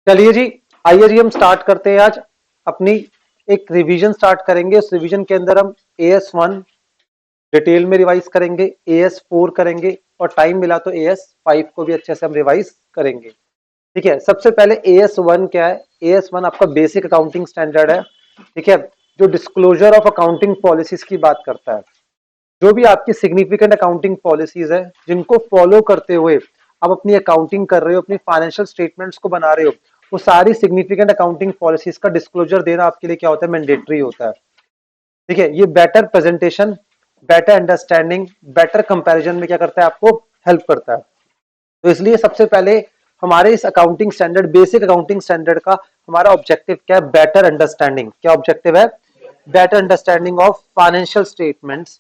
चलिए जी, आइए जी हम स्टार्ट करते हैं आज अपनी एक रिवीजन स्टार्ट करेंगे। उस रिवीजन के अंदर हम AS1 डिटेल में रिवाइज करेंगे, AS4 करेंगे और टाइम मिला तो AS5 को भी अच्छे से हम रिवाइज करेंगे। ठीक है, सबसे पहले AS1 क्या है? AS1 आपका बेसिक अकाउंटिंग स्टैंडर्ड है। ठीक है, जो डिस्क्लोजर ऑफ अकाउंटिंग पॉलिसीज की बात करता है। जो भी आपकी सिग्निफिकेंट अकाउंटिंग पॉलिसीज है जिनको फॉलो करते हुए आप अपनी अकाउंटिंग कर रहे हो, अपनी फाइनेंशियल स्टेटमेंट्स को बना रहे हो, वो सारी सिग्निफिकेंट अकाउंटिंग पॉलिसीज का डिस्क्लोजर देना आपके लिए क्या होता है? मैंडेटरी होता है। ठीक है, ये better presentation, better understanding, better comparison में क्या करता है? आपको हेल्प करता है। तो इसलिए सबसे पहले हमारे इस accounting standard, basic accounting standard का हमारा ऑब्जेक्टिव क्या है? Better understanding. क्या ऑब्जेक्टिव है? Better understanding of financial statements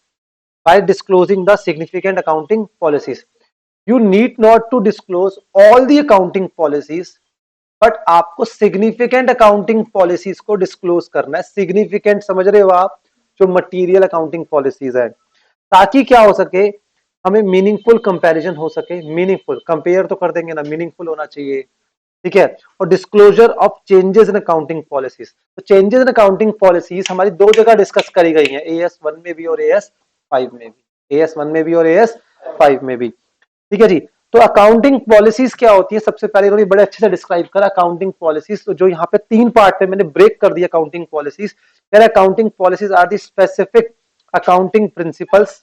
by disclosing the significant accounting policies. You need not to disclose all the accounting policies, but आपको significant accounting policies को disclose करना है। significant समझ रहे हो आप? जो material accounting policies है, ताकि क्या हो सके? हमें मीनिंगफुल कंपैरिजन हो सके। मीनिंगफुल कंपेयर तो कर देंगे ना, मीनिंगफुल होना चाहिए। ठीक है, और disclosure of changes in accounting policies. तो चेंजेस इन अकाउंटिंग पॉलिसीज हमारी दो जगह डिस्कस करी गई हैं, AS1 में भी और AS5 में भी। AS1 में भी और AS5 में भी। ठीक है जी। तो अकाउंटिंग पॉलिसीज क्या होती है? सबसे पहले इन्होंने बड़े अच्छे से डिस्क्राइब करा अकाउंटिंग पॉलिसीज। तो जो यहाँ पे तीन पार्ट में मैंने ब्रेक कर दिया accounting policies. Accounting policies are the specific accounting principles.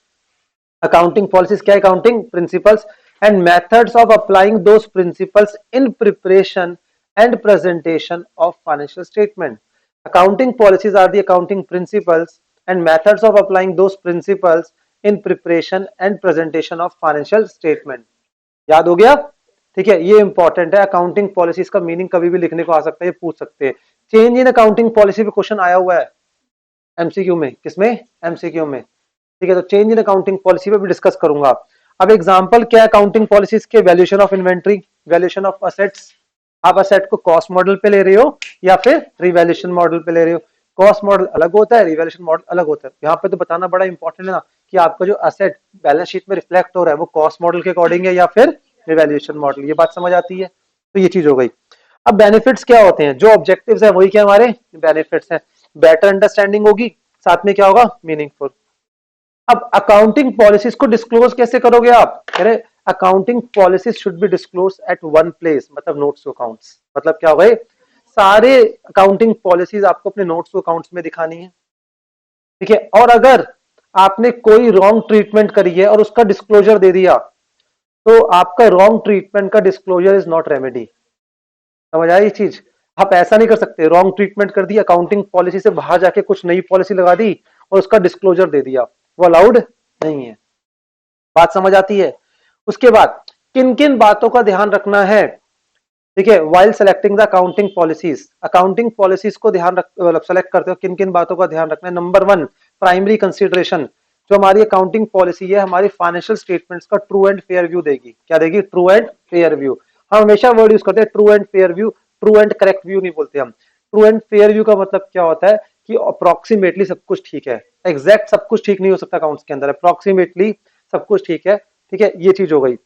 Accounting policies क्या है? Accounting principles and methods of applying those principles in preparation and presentation of financial statement. Accounting policies are the accounting principles and methods of applying those principles in preparation and presentation of financial statement. याद हो गया? ठीक है, ये important है। Accounting policies का meaning कभी भी लिखने को आ सकता है, ये पूछ सकते हैं। चेंज इन अकाउंटिंग पॉलिसी पे क्वेश्चन आया हुआ है एमसीक्यू में। किसमें? एमसीक्यू में। ठीक है, तो चेंज इन अकाउंटिंग पॉलिसी पे भी डिस्कस करूंगा। अब एग्जांपल क्या है अकाउंटिंग पॉलिसीज के? Valuation of inventory, valuation of assets. आप असेट को कॉस्ट मॉडल पे ले रहे हो या फिर रिवैल्यूएशन मॉडल पे ले रहे हो? कॉस्ट मॉडल अलग होता है, रिवैल्यूएशन मॉडल अलग होता है। यहाँ पे तो बताना बड़ा इंपॉर्टेंट है ना कि आपका जो असेट बैलेंस शीट में रिफ्लेक्ट हो रहा है वो कॉस्ट मॉडल के अकॉर्डिंग है या फिर रिवैल्यूएशन मॉडल। ये बात समझ आती है? तो ये चीज हो गई। अब बेनिफिट्स क्या होते हैं? जो ऑब्जेक्टिव्स है वही क्या हमारे बेनिफिट्स हैं। बेटर अंडरस्टैंडिंग होगी, साथ में क्या होगा? मीनिंगफुल। अब अकाउंटिंग पॉलिसीज को डिस्क्लोज कैसे करोगे आप? कह रहे accounting policies should be disclose at one place, मतलब नोट्स टू अकाउंट्स। मतलब क्या हो गए? सारे अकाउंटिंग पॉलिसीज आपको अपने नोट्स टू अकाउंट्स में दिखानी है। ठीक है, और अगर आपने कोई रॉन्ग ट्रीटमेंट करी है और उसका डिस्क्लोजर दे दिया तो आपका रॉन्ग ट्रीटमेंट का डिस्क्लोजर इज नॉट रेमेडी। समझ आई ये चीज? आप ऐसा नहीं कर सकते, रॉन्ग ट्रीटमेंट कर दी, अकाउंटिंग पॉलिसी से बाहर जाके कुछ नई पॉलिसी लगा दी और उसका डिस्क्लोजर दे दिया, वो अलाउड नहीं है। बात समझ आती है? उसके बाद किन किन बातों का ध्यान रखना है? ठीक है, while selecting the accounting policies. Accounting policies को ध्यान रख मतलब सेलेक्ट करते हो, किन किन बातों का ध्यान रखना है? Number one, primary consideration. जो हमारी अकाउंटिंग पॉलिसी है हमारी फाइनेंशियल स्टेटमेंट्स का ट्रू एंड फेयर व्यू देगी। क्या देगी? True and fair view. हम हमेशा वर्ड यूज करते हैं true and fair view, true and correct view नहीं बोलते हम। ट्रू एंड फेयर व्यू का मतलब क्या होता है कि अप्रोक्सीमेटली सब कुछ ठीक है। एग्जैक्ट सब कुछ ठीक नहीं हो सकता अकाउंट्स के अंदर, अप्रोक्सीमेटली सब कुछ ठीक है। ठीक है, ये चीज हो गई।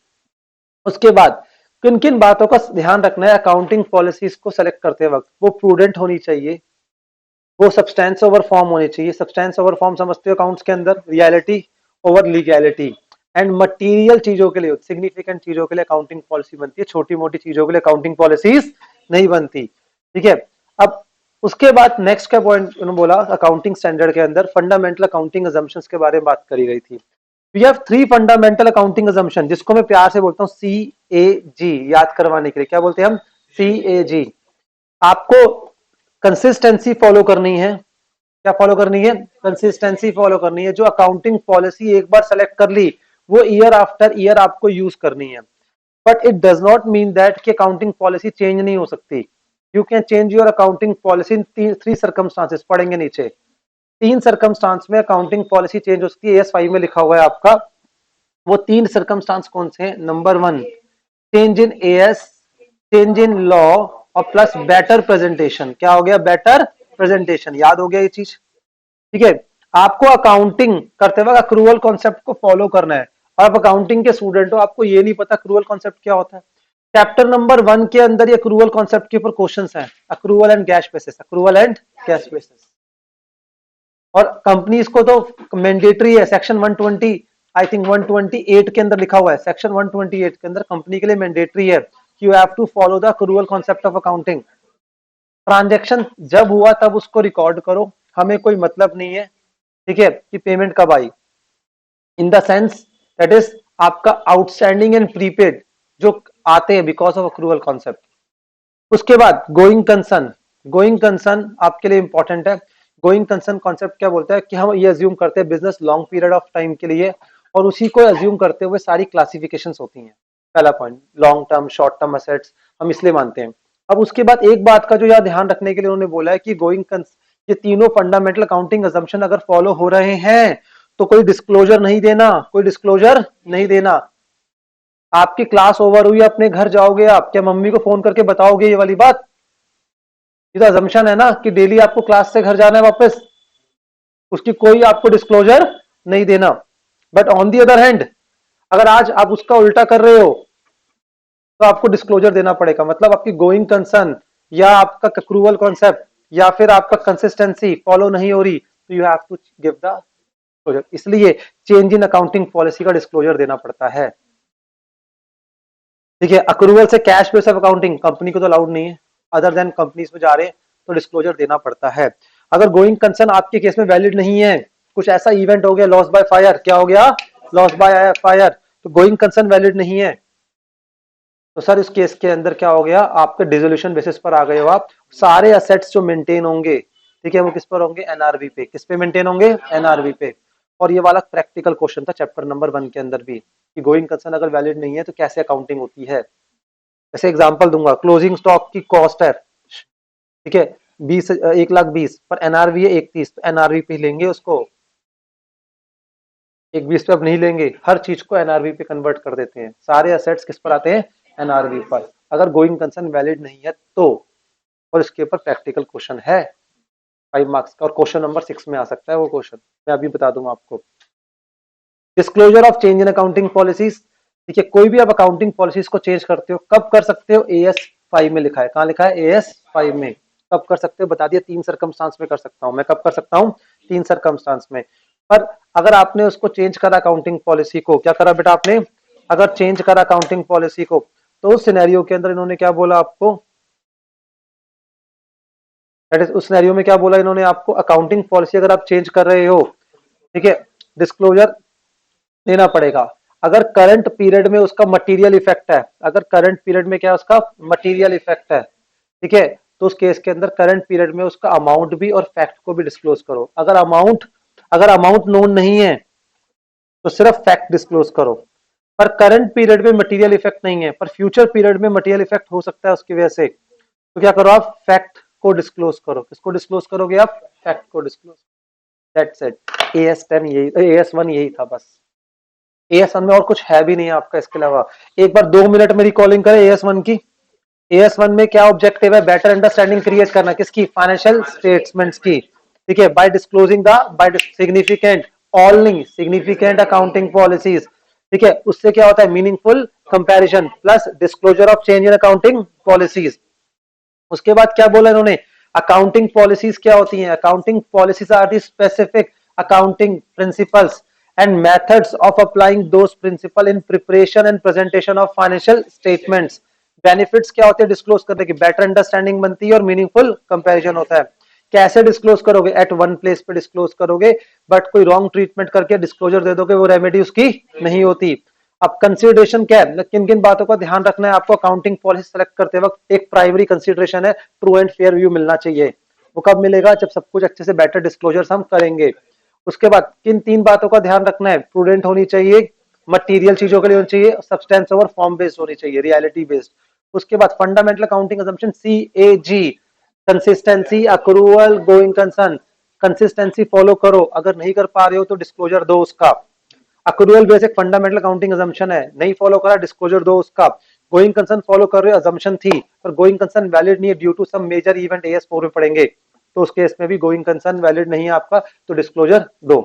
उसके बाद किन किन बातों का ध्यान रखना है अकाउंटिंग पॉलिसीज को सेलेक्ट करते वक्त? वो प्रूडेंट होनी चाहिए, वो सब्सटेंस ओवर फॉर्म होनी चाहिए। सब्सटेंस ओवर फॉर्म समझते हो अकाउंट्स के अंदर? Reality over legality. And material चीजों के लिए, सिग्निफिकेंट चीजों के लिए अकाउंटिंग पॉलिसी बनती है, छोटी मोटी चीजों के लिए अकाउंटिंग पॉलिसीज नहीं बनती। ठीक है, अब उसके बाद नेक्स्ट का पॉइंट उन्होंने बोला अकाउंटिंग स्टैंडर्ड के अंदर फंडामेंटल अकाउंटिंग अजम्पशंस के बारे में बात करी गई थी। We have three fundamental accounting assumption, जिसको मैं प्यार से बोलता हूँ CAG, याद करवाने के लिए। क्या बोलते हैं हम? CAG। आपको कंसिस्टेंसी फॉलो करनी है। क्या फॉलो करनी है? कंसिस्टेंसी फॉलो करनी है। जो अकाउंटिंग पॉलिसी एक बार सेलेक्ट कर ली वो ईयर आफ्टर ईयर आपको यूज करनी है। But it does not mean that कि अकाउंटिंग पॉलिसी चेंज नहीं हो सकती। You can change your accounting policy in three circumstances, पढ़ेंगे नीचे। तीन सर्कमस्टांस में अकाउंटिंग पॉलिसी चेंज हो सकती है। AS5 में लिखा हुआ है आपका। वो तीन सर्कमस्टांस कौन से हैं? Number one, change in AS, change in law और प्लस बेटर प्रेजेंटेशन। क्या हो गया? Better presentation. याद हो गया ये चीज? ठीक है, आपको अकाउंटिंग करते वक्त अक्रूवल कॉन्सेप्ट को फॉलो करना है। और आप अकाउंटिंग के स्टूडेंट हो, आपको ये नहीं पता अक्रूवल कॉन्सेप्ट क्या होता है। चैप्टर नंबर 1 के अंदर ये अक्रूवल कॉन्सेप्ट के ऊपर क्वेश्चंस हैं, accrual and cash basis, accrual and cash basis. और कंपनीज को तो मैंडेटरी है, सेक्शन 120 आई थिंक 128 के अंदर लिखा हुआ है, सेक्शन 128 के अंदर कंपनी के लिए मैंडेटरी है कि you have to follow the accrual concept of accounting. Transaction जब हुआ तब उसको रिकॉर्ड करो, हमें कोई मतलब नहीं है, ठीक है, कि पेमेंट कब आई, in the sense that is आपका आउटस्टैंडिंग एंड प्रीपेड जो आते हैं बिकॉज ऑफ अक्रूवल कॉन्सेप्ट। उसके बाद गोइंग कंसर्न, गोइंग कंसर्न आपके लिए इंपॉर्टेंट है। गोइंग कंसर्न कॉन्सेप्ट क्या बोलता है कि हम ये अज्यूम करते हैं business long period of time के लिए, और उसी को अज्यूम करते हुए सारी क्लासिफिकेशंस होती हैं। पहला point, long term short term assets हम इसलिए मानते हैं। अब उसके बाद एक बात का जो यहाँ ध्यान रखने के लिए उन्होंने बोला है कि ये तीनों फंडामेंटल अकाउंटिंग अजम्पशन अगर फॉलो हो रहे हैं तो कोई डिस्क्लोजर नहीं देना, कोई डिस्क्लोजर नहीं देना। आपकी क्लास ओवर हुई, अपने घर जाओगे, आप क्या मम्मी को फोन करके बताओगे ये वाली बात? ये तो अजम्पशन है ना कि डेली आपको क्लास से घर जाना है वापस, उसकी कोई आपको डिस्क्लोजर नहीं देना। But on the other hand अगर आज आप उसका उल्टा कर रहे हो तो आपको डिस्क्लोजर देना पड़ेगा। मतलब आपकी गोइंग कंसर्न या आपका अक्रूवल कॉन्सेप्ट या फिर आपका कंसिस्टेंसी फॉलो नहीं हो रही तो you have to give the disclosure. इसलिए चेंज इन अकाउंटिंग पॉलिसी का डिस्क्लोजर देना पड़ता है, ठीक है। अक्रूवल से cash base of accounting company को तो अलाउड नहीं है, अदर देन कंपनीज में जा रहे हैं तो डिस्क्लोजर देना पड़ता है। अगर गोइंग कंसर्न आपके केस में वैलिड नहीं है, कुछ ऐसा इवेंट हो गया, लॉस बाय फायर, क्या हो गया, लॉस बाय फायर, तो गोइंग कंसर्न वैलिड नहीं है, तो सर इस केस के अंदर क्या हो गया, आपके डिसोल्यूशन बेसिस पर आ गए हो आप। सारे असेट्स जो मेंटेन होंगे, ठीक है, वो किस पर होंगे, एनआरवी पे। किस पे मेंटेन होंगे, एनआरवी पे। और ये वाला प्रैक्टिकल क्वेश्चन था चैप्टर नंबर 1 के अंदर भी कि गोइंग कंसर्न अगर वैलिड नहीं है तो कैसे अकाउंटिंग होती है। जैसे एग्जांपल दूंगा, क्लोजिंग स्टॉक की कॉस्ट है, ठीक है, 1,20,000 पर एनआरवी है 1,30,000, तो एनआरवी पे लेंगे उसको, 1,20,000 पे अब नहीं लेंगे, हर चीज को एनआरवी पे कन्वर्ट कर देते हैं। सारे असेट्स किस पर आते हैं, एनआरवी पर, अगर गोइंग कंसर्न वैलिड नहीं है तो। और इसके ऊपर प्रैक्टिकल क्वेश्चन है 5 मार्क्स का, और क्वेश्चन नंबर 6 में आ सकता है वो क्वेश्चन, मैं अभी बता दूंगा आपको। Disclosure of change in accounting policies, ठीक है, कोई भी आप अकाउंटिंग पॉलिसीज को चेंज करते हो कब कर सकते हो, एएस 5 में लिखा है, कहाँ लिखा है, एएस 5 में। कब कर सकते हो बता दिया, 3 सरकमस्टांस में कर सकता हूं मैं। कब कर सकता हूं, 3 सरकमस्टांस में। पर अगर आपने उसको चेंज करा अकाउंटिंग पॉलिसी को, क्या करा बेटा आपने, अगर चेंज करा अकाउंटिंग पॉलिसी को, तो उस सिनेरियो के अंदर इन्होंने क्या बोला आपको, दैट इज उस सिनेरियो में क्या बोला इन्होंने आपको, अकाउंटिंग पॉलिसी अगर आप चेंज कर रहे हो, ठीक है, डिस्क्लोजर देना पड़ेगा। अगर करंट पीरियड में उसका मटेरियल इफेक्ट है, अगर करंट पीरियड में क्या है उसका मटेरियल इफेक्ट है, ठीक है, तो उस केस के अंदर करंट पीरियड में उसका अमाउंट भी और फैक्ट को भी डिस्क्लोज करो। अगर अमाउंट नोन नहीं है तो सिर्फ फैक्ट डिस्क्लोज करो। पर करंट पीरियड में मटेरियल इफेक्ट नहीं है, पर फ्यूचर पीरियड में मटेरियल इफेक्ट हो सकता है उसकी वजह से, तो क्या करो आप, फैक्ट को डिस्क्लोज करो। किसको डिस्क्लोज करोगे आप, फैक्ट को डिस्क्लोज। That's it. AS10 यही, AS1 यही था बस। AS1 में और कुछ है भी नहीं आपका इसके अलावा। एक बार 2 मिनट में रिकॉलिंग करें AS1 की। AS1 में क्या ऑब्जेक्टिव है, बेटर अंडरस्टैंडिंग क्रिएट करना, किसकी, फाइनेंशियल स्टेटमेंट्स की, ठीक है, by disclosing the by significant, all नहीं, सिग्निफिकेंट अकाउंटिंग पॉलिसीज, ठीक है, उससे क्या होता है, meaningful comparison plus disclosure of change in accounting policies. उसके बाद क्या बोला इन्होंने, अकाउंटिंग पॉलिसीज क्या होती हैं, accounting policies are the specific accounting principles and methods of applying those principle in preparation and presentation of financial statements। Benefits क्या होते हैं डिस्क्लोज करने की, बेटर अंडरस्टैंडिंग बनती है और मीनिंगफुल कंपैरिजन होता है। कैसे डिस्क्लोज करोगे, एट वन प्लेस पे डिस्क्लोज करोगे, बट कोई रॉन्ग ट्रीटमेंट करके डिस्क्लोजर दे दोगे वो रेमेडी उसकी नहीं होती। अब कंसिडरेशन क्या है, किन किन बातों का ध्यान रखना है आपको अकाउंटिंग पॉलिसी सेलेक्ट करते वक्त। एक प्राइमरी कंसिडरेशन है, ट्रू एंड फेयर व्यू मिलना चाहिए। वो कब मिलेगा, जब सब कुछ अच्छे से बेटर डिस्क्लोजर्स हम करेंगे। उसके बाद किन 3 बातों का ध्यान रखना है, प्रूडेंट होनी चाहिए, मटेरियल चीजों के लिए होनी चाहिए, सब्सटेंस ओवर फॉर्म बेस्ड होनी चाहिए, रियलिटी बेस्ड। उसके बाद fundamental accounting assumption CAG, consistency, accrual, going concern. Consistency follow करो, अगर नहीं कर पा रहे हो तो डिस्क्लोजर दो उसका। अक्रूवल बेस एक फंडामेंटल अकाउंटिंग असम्पशन है, नहीं फॉलो करा डिस्क्लोजर दो उसका। गोइंग कंसर्न फॉलो कर रहे हो, असम्पशन थी पर गोइंग कंसर्न वैलिड नहीं है due to some major event, AS4 में पढ़ेंगे, तो उस केस में भी गोइंग कंसर्न वैलिड नहीं है आपका, तो डिस्क्लोजर दो।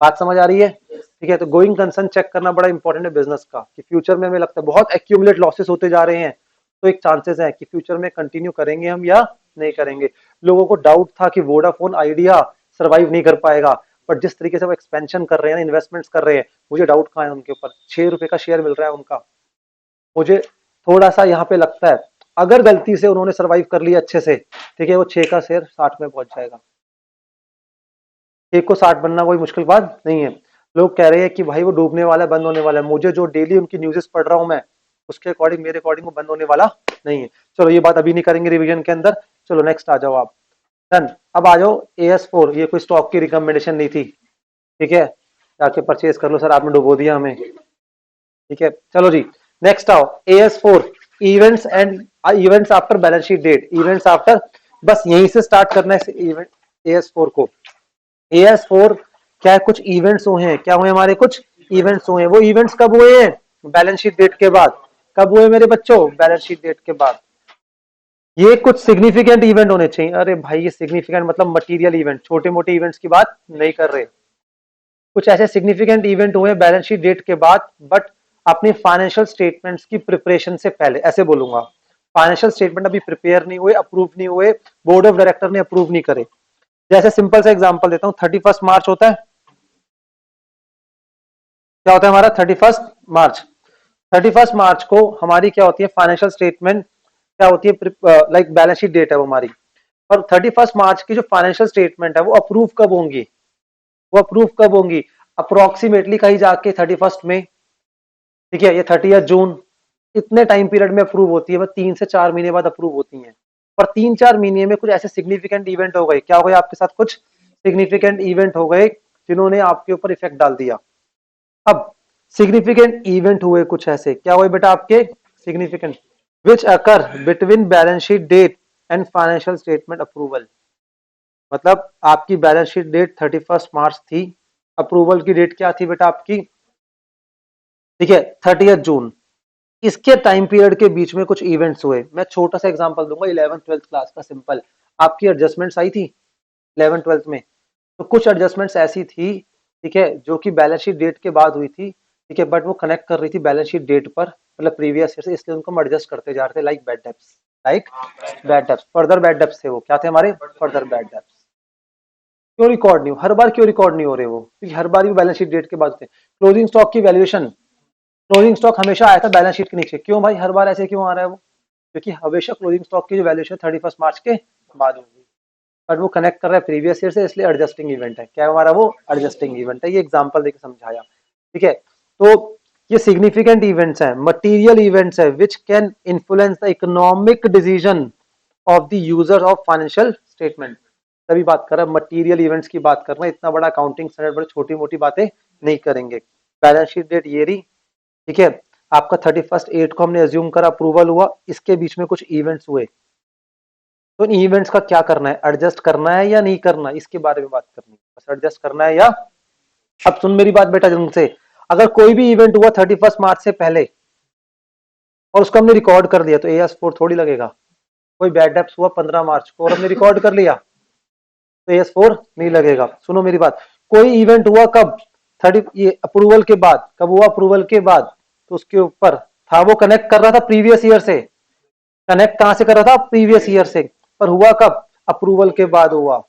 बात समझ आ रही है? ठीक है, तो गोइंग कंसर्न चेक करना बड़ा इंपॉर्टेंट है बिजनेस का, कि फ्यूचर में हमें लगता है बहुत एक्यूमुलेट लॉसेस होते जा रहे हैं, तो एक चांसेस है कि फ्यूचर में कंटिन्यू करेंगे हम या नहीं करेंगे। लोगों को डाउट था कि वोडाफोन आइडिया सर्वाइव नहीं कर पाएगा, बट जिस तरीके से वो एक्सपेंशन कर रहे हैं, इन्वेस्टमेंट्स कर रहे हैं, मुझे डाउट कहाँ है उनके ऊपर। 6 रुपए का शेयर मिल रहा है उनका, मुझे थोड़ा सा यहाँ पे लगता है अगर गलती से उन्होंने सर्वाइव कर लिया अच्छे से, ठीक है, वो 6 का शेयर 60 में पहुंच जाएगा। 1 को 60 बनना कोई मुश्किल बात नहीं है। लोग कह रहे हैं कि भाई वो डूबने वाला है, बंद होने वाला है, मुझे जो डेली उनकी न्यूज़ेस पढ़ रहा हूं मैं, उसके अकॉर्डिंग, मेरे अकॉर्डिंग वो बंद होने वाला नहीं है। चलो ये बात अभी नहीं करेंगे रिवीजन के अंदर। चलो नेक्स्ट आ जाओ आप। डन। अब आ जाओ AS4, ये कोई स्टॉक की रिकमेंडेशन नहीं थी, ठीक है, जाके परचेज कर लो सर, आपने डुबो दिया हमें, ठीक है। चलो जी नेक्स्ट आओ। AS4 events and events after balance sheet date, events after, बस यहीं से स्टार्ट करना है इवेंट AS4 को। AS4 क्या है, कुछ इवेंट्स हुए हैं, क्या हुए हमारे, कुछ इवेंट्स हुए हैं। वो इवेंट्स कब हुए हैं, बैलेंस शीट डेट के बाद। कब हुए मेरे बच्चों, बैलेंस शीट डेट के बाद। ये कुछ सिग्निफिकेंट इवेंट होने चाहिए। अरे भाई ये सिग्निफिकेंट मतलब मटेरियल इवेंट, छोटे मोटे इवेंट्स की बात नहीं कर रहे। कुछ ऐसे सिग्निफिकेंट इवेंट हुए बैलेंस शीट डेट के बाद, बट अपनी फाइनेंशियल स्टेटमेंट्स की प्रिपरेशन से पहले, ऐसे बोलूंगा। फाइनेंशियल स्टेटमेंट अभी प्रिपेयर नहीं हुए, अप्रूव नहीं हुए, बोर्ड ऑफ डायरेक्टर ने अप्रूव नहीं करे। जैसे सिंपल सा एग्जांपल देता हूं, 31 मार्च होता है, क्या होता है हमारा 31 मार्च। 31 मार्च को हमारी क्या होती है, फाइनेंशियल स्टेटमेंट क्या होती है, लाइक बैलेंस शीट डेट है वो हमारी। और 31 मार्च की जो फाइनेंशियल स्टेटमेंट है वो अप्रूव कब होंगी, वो अप्रूव कब होंगी, अप्रोक्सीमेटली कहीं जाके 31 में, ठीक है, ये 30 जून, इतने टाइम पीरियड में अप्रूव होती है, बस 3 से 4 महीने बाद अप्रूव होती है। पर 3-4 महीने में कुछ ऐसे सिग्निफिकेंट इवेंट हो गए, क्या हो गए आपके साथ, कुछ सिग्निफिकेंट इवेंट हो गए जिन्होंने आपके ऊपर इफेक्ट डाल दिया। अब सिग्निफिकेंट इवेंट हुए कुछ ऐसे, क्या हुए बेटा आपके significant, which occur between balance sheet date and financial statement approval. मतलब आपकी बैलेंस शीट डेट 31 मार्च थी, अप्रूवल की डेट क्या थी बेटा आपकी, ठीक है, 30 जून। इसके टाइम पीरियड के बीच में कुछ इवेंट्स हुए। मैं छोटा सा एग्जांपल दूंगा, 11th-12th क्लास का सिंपल। आपकी एडजस्टमेंट्स आई थी 11th-12th में, तो कुछ एडजस्टमेंट्स ऐसी थी, ठीक है, जो कि बैलेंस शीट डेट के बाद हुई थी, ठीक है, बट वो कनेक्ट कर रही थी बैलेंस शीट डेट पर, मतलब प्रीवियस ईयर से, इसलिए उनको हम एडजस्ट करते जा रहे थे, like bad debts, like bad debts, further bad debts थे वो, क्या थे हमारे, फर्दर बैड डेब्ट्स। क्यों रिकॉर्ड नहीं हो, हर बार क्यों रिकॉर्ड नहीं हो रहे वो, क्योंकि हर बार भी बैलेंस शीट डेट के बाद थे। क्लोजिंग स्टॉक की वैल्यूएशन, क्लोजिंग स्टॉक हमेशा आया था बैलेंस शीट के नीचे, क्यों भाई हर बार ऐसे क्यों आ रहा है वो, क्योंकि हमेशा क्लोजिंग स्टॉक की जो वैल्यूएशन 31 मार्च के बाद होगी, बट वो कनेक्ट कर रहा है प्रीवियस ईयर से, इसलिए एडजस्टिंग इवेंट है। क्या है हमारा वो, एडजस्टिंग इवेंट है। ये एग्जांपल देकर समझाया, ठीक है। तो ये सिग्निफिकेंट इवेंट्स हैं, मटेरियल इवेंट्स है, which can influence the economic decision of the user of financial statement. तभी बात कर रहा है, मटेरियल इवेंट्स की बात कर रहे हैं, इतना बड़ा अकाउंटिंग स्टैंडर्ड, बड़ी छोटी मोटी बातें नहीं करेंगे। बैलेंस शीट डेट ये रही, ठीक है, आपका 31/8 को हमने एज्यूम करा, अप्रूवल हुआ, इसके बीच में कुछ इवेंट्स हुए, तो इन इवेंट्स का क्या करना है, एडजस्ट करना है या नहीं करना, इसके बारे में बात करनी है, बस एडजस्ट करना है या। अब सुन मेरी बात बेटा ढंग से, अगर कोई भी इवेंट हुआ 31 मार्च से पहले और उसको हमने रिकॉर्ड कर लिया, तो AS4 थोड़ी लगेगा। कोई बैड डेप्स हुआ 15 मार्च को और हमने रिकॉर्ड कर लिया, तो AS4 नहीं लगेगा। सुनो मेरी बात, कोई इवेंट हुआ कब, 30, ये अप्रूवल के बाद, कब हुआ, अप्रूवल के बाद, तो उसके ऊपर था, वो कनेक्ट कर रहा था प्रीवियस ईयर से, कनेक्ट कहां से कर रहा था, प्रीवियस ईयर से, पर हुआ कब, अप्रूवल के बाद हुआ,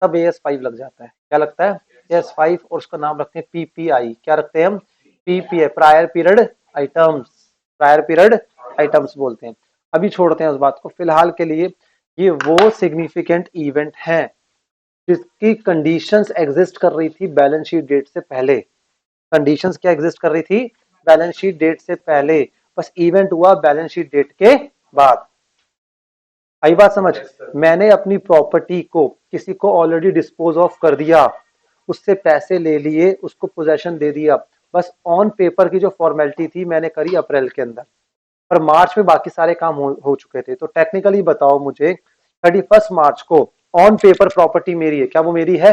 तब AS5 लग जाता है। क्या लगता है, AS5, और उसका नाम रखते हैं PPI। क्या रखते हैं हम, PPI, prior period items, prior period items बोलते हैं। अभी छोड़ते हैं उस बात को, फिलहाल के लिए ये वो सिग्निफिकेंट इवेंट है जिसकी कंडीशंस एग्जिस्ट कर रही थी बैलेंस शीट डेट से पहले। कंडीशंस क्या एग्जिस्ट कर रही थी, बैलेंस शीट डेट से पहले, बस इवेंट हुआ बैलेंस शीट डेट के बाद। आई बात समझ, मैंने अपनी प्रॉपर्टी को किसी को ऑलरेडी डिस्पोज ऑफ कर दिया, उससे पैसे ले लिए, उसको पोजेशन दे दिया, बस ऑन पेपर की जो फॉर्मेलिटी थी मैंने करी अप्रैल के अंदर, पर मार्च में बाकी सारे काम हो चुके थे। तो टेक्निकली बताओ मुझे, 31 मार्च को ऑन पेपर प्रॉपर्टी मेरी है, क्या वो मेरी है,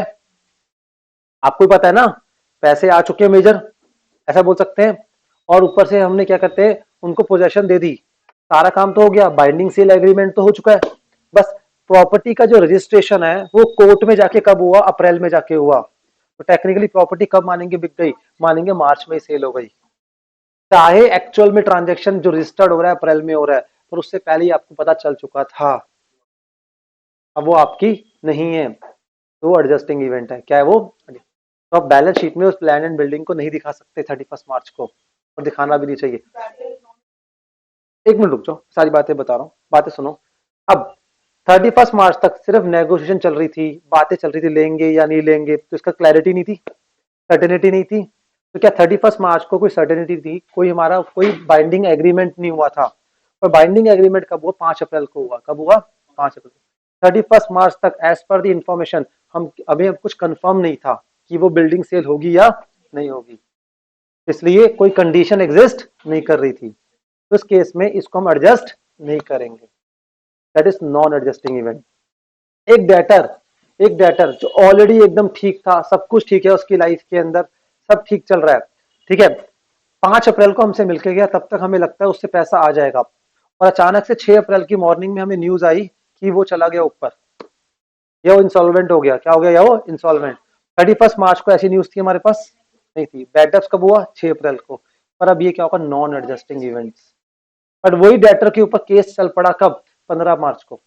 आपको ही पता है ना, पैसे आ चुके हैं मेजर, ऐसा बोल सकते हैं, और ऊपर से हमने क्या करते हैं, उनको पोजेशन दे दी, सारा काम तो हो गया, बाइंडिंग सेल एग्रीमेंट तो हो चुका है। बस प्रॉपर्टी का जो रजिस्ट्रेशन है वो कोर्ट में जाके कब हुआ, अप्रैल में जाके हुआ। तो टेक्निकली प्रॉपर्टी कब मानेंगे बिक गई? मानेंगे मार्च में ही सेल हो गई, चाहे एक्चुअल में ट्रांजेक्शन जो रजिस्टर्ड हो रहा है अप्रैल में हो रहा है, पर उससे पहले ही आपको पता चल चुका था, अब वो आपकी नहीं है, तो वो एडजस्टिंग इवेंट है। क्या है वो? तो आप बैलेंस शीट में उस लैंड एंड बिल्डिंग को नहीं दिखा सकते 31 मार्च को, और दिखाना भी नहीं चाहिए। एक मिनट रुक जाओ, सारी बातें बता रहा हूँ, बातें सुनो। अब 31 मार्च तक सिर्फ नेगोशिएशन चल रही थी, बातें चल रही थी लेंगे या नहीं लेंगे, तो इसका क्लैरिटी नहीं थी, सर्टेनिटी नहीं थी। तो क्या 31 मार्च को कोई सर्टेनिटी थी? कोई हमारा कोई बाइंडिंग एग्रीमेंट नहीं हुआ था। और बाइंडिंग एग्रीमेंट कब हुआ? 5 अप्रैल को हुआ। कब हुआ? 5 अप्रैल। 31 मार्च तक एज पर द इंफॉर्मेशन हम अभी कुछ कंफर्म नहीं था कि वो बिल्डिंग सेल होगी या नहीं होगी, इसलिए कोई कंडीशन एग्जिस्ट नहीं कर रही थी। तो इस केस में इसको हम एडजस्ट नहीं करेंगे, that is non adjusting event. एक डेटर जो ऑलरेडी एकदम ठीक था, सब कुछ ठीक है उसकी लाइफ के अंदर, सब ठीक चल रहा है, ठीक है, 5 अप्रैल को हमसे मिलके गया, तब तक हमें लगता है उससे पैसा आ जाएगा, और अचानक से 6 अप्रैल की मॉर्निंग में हमें न्यूज आई कि वो चला गया ऊपर, या वो इंसॉल्वेंट हो गया। क्या हो गया? या वो इंसॉल्वेंट। 31 मार्च को ऐसी न्यूज थी हमारे पास? नहीं थी। बैड डेब्ट्स कब हुआ? 6 अप्रैल को। पर अब ये क्या होगा? Non adjusting events. बट वही डेटर के ऊपर केस चल पड़ा कब? 15 मार्च को।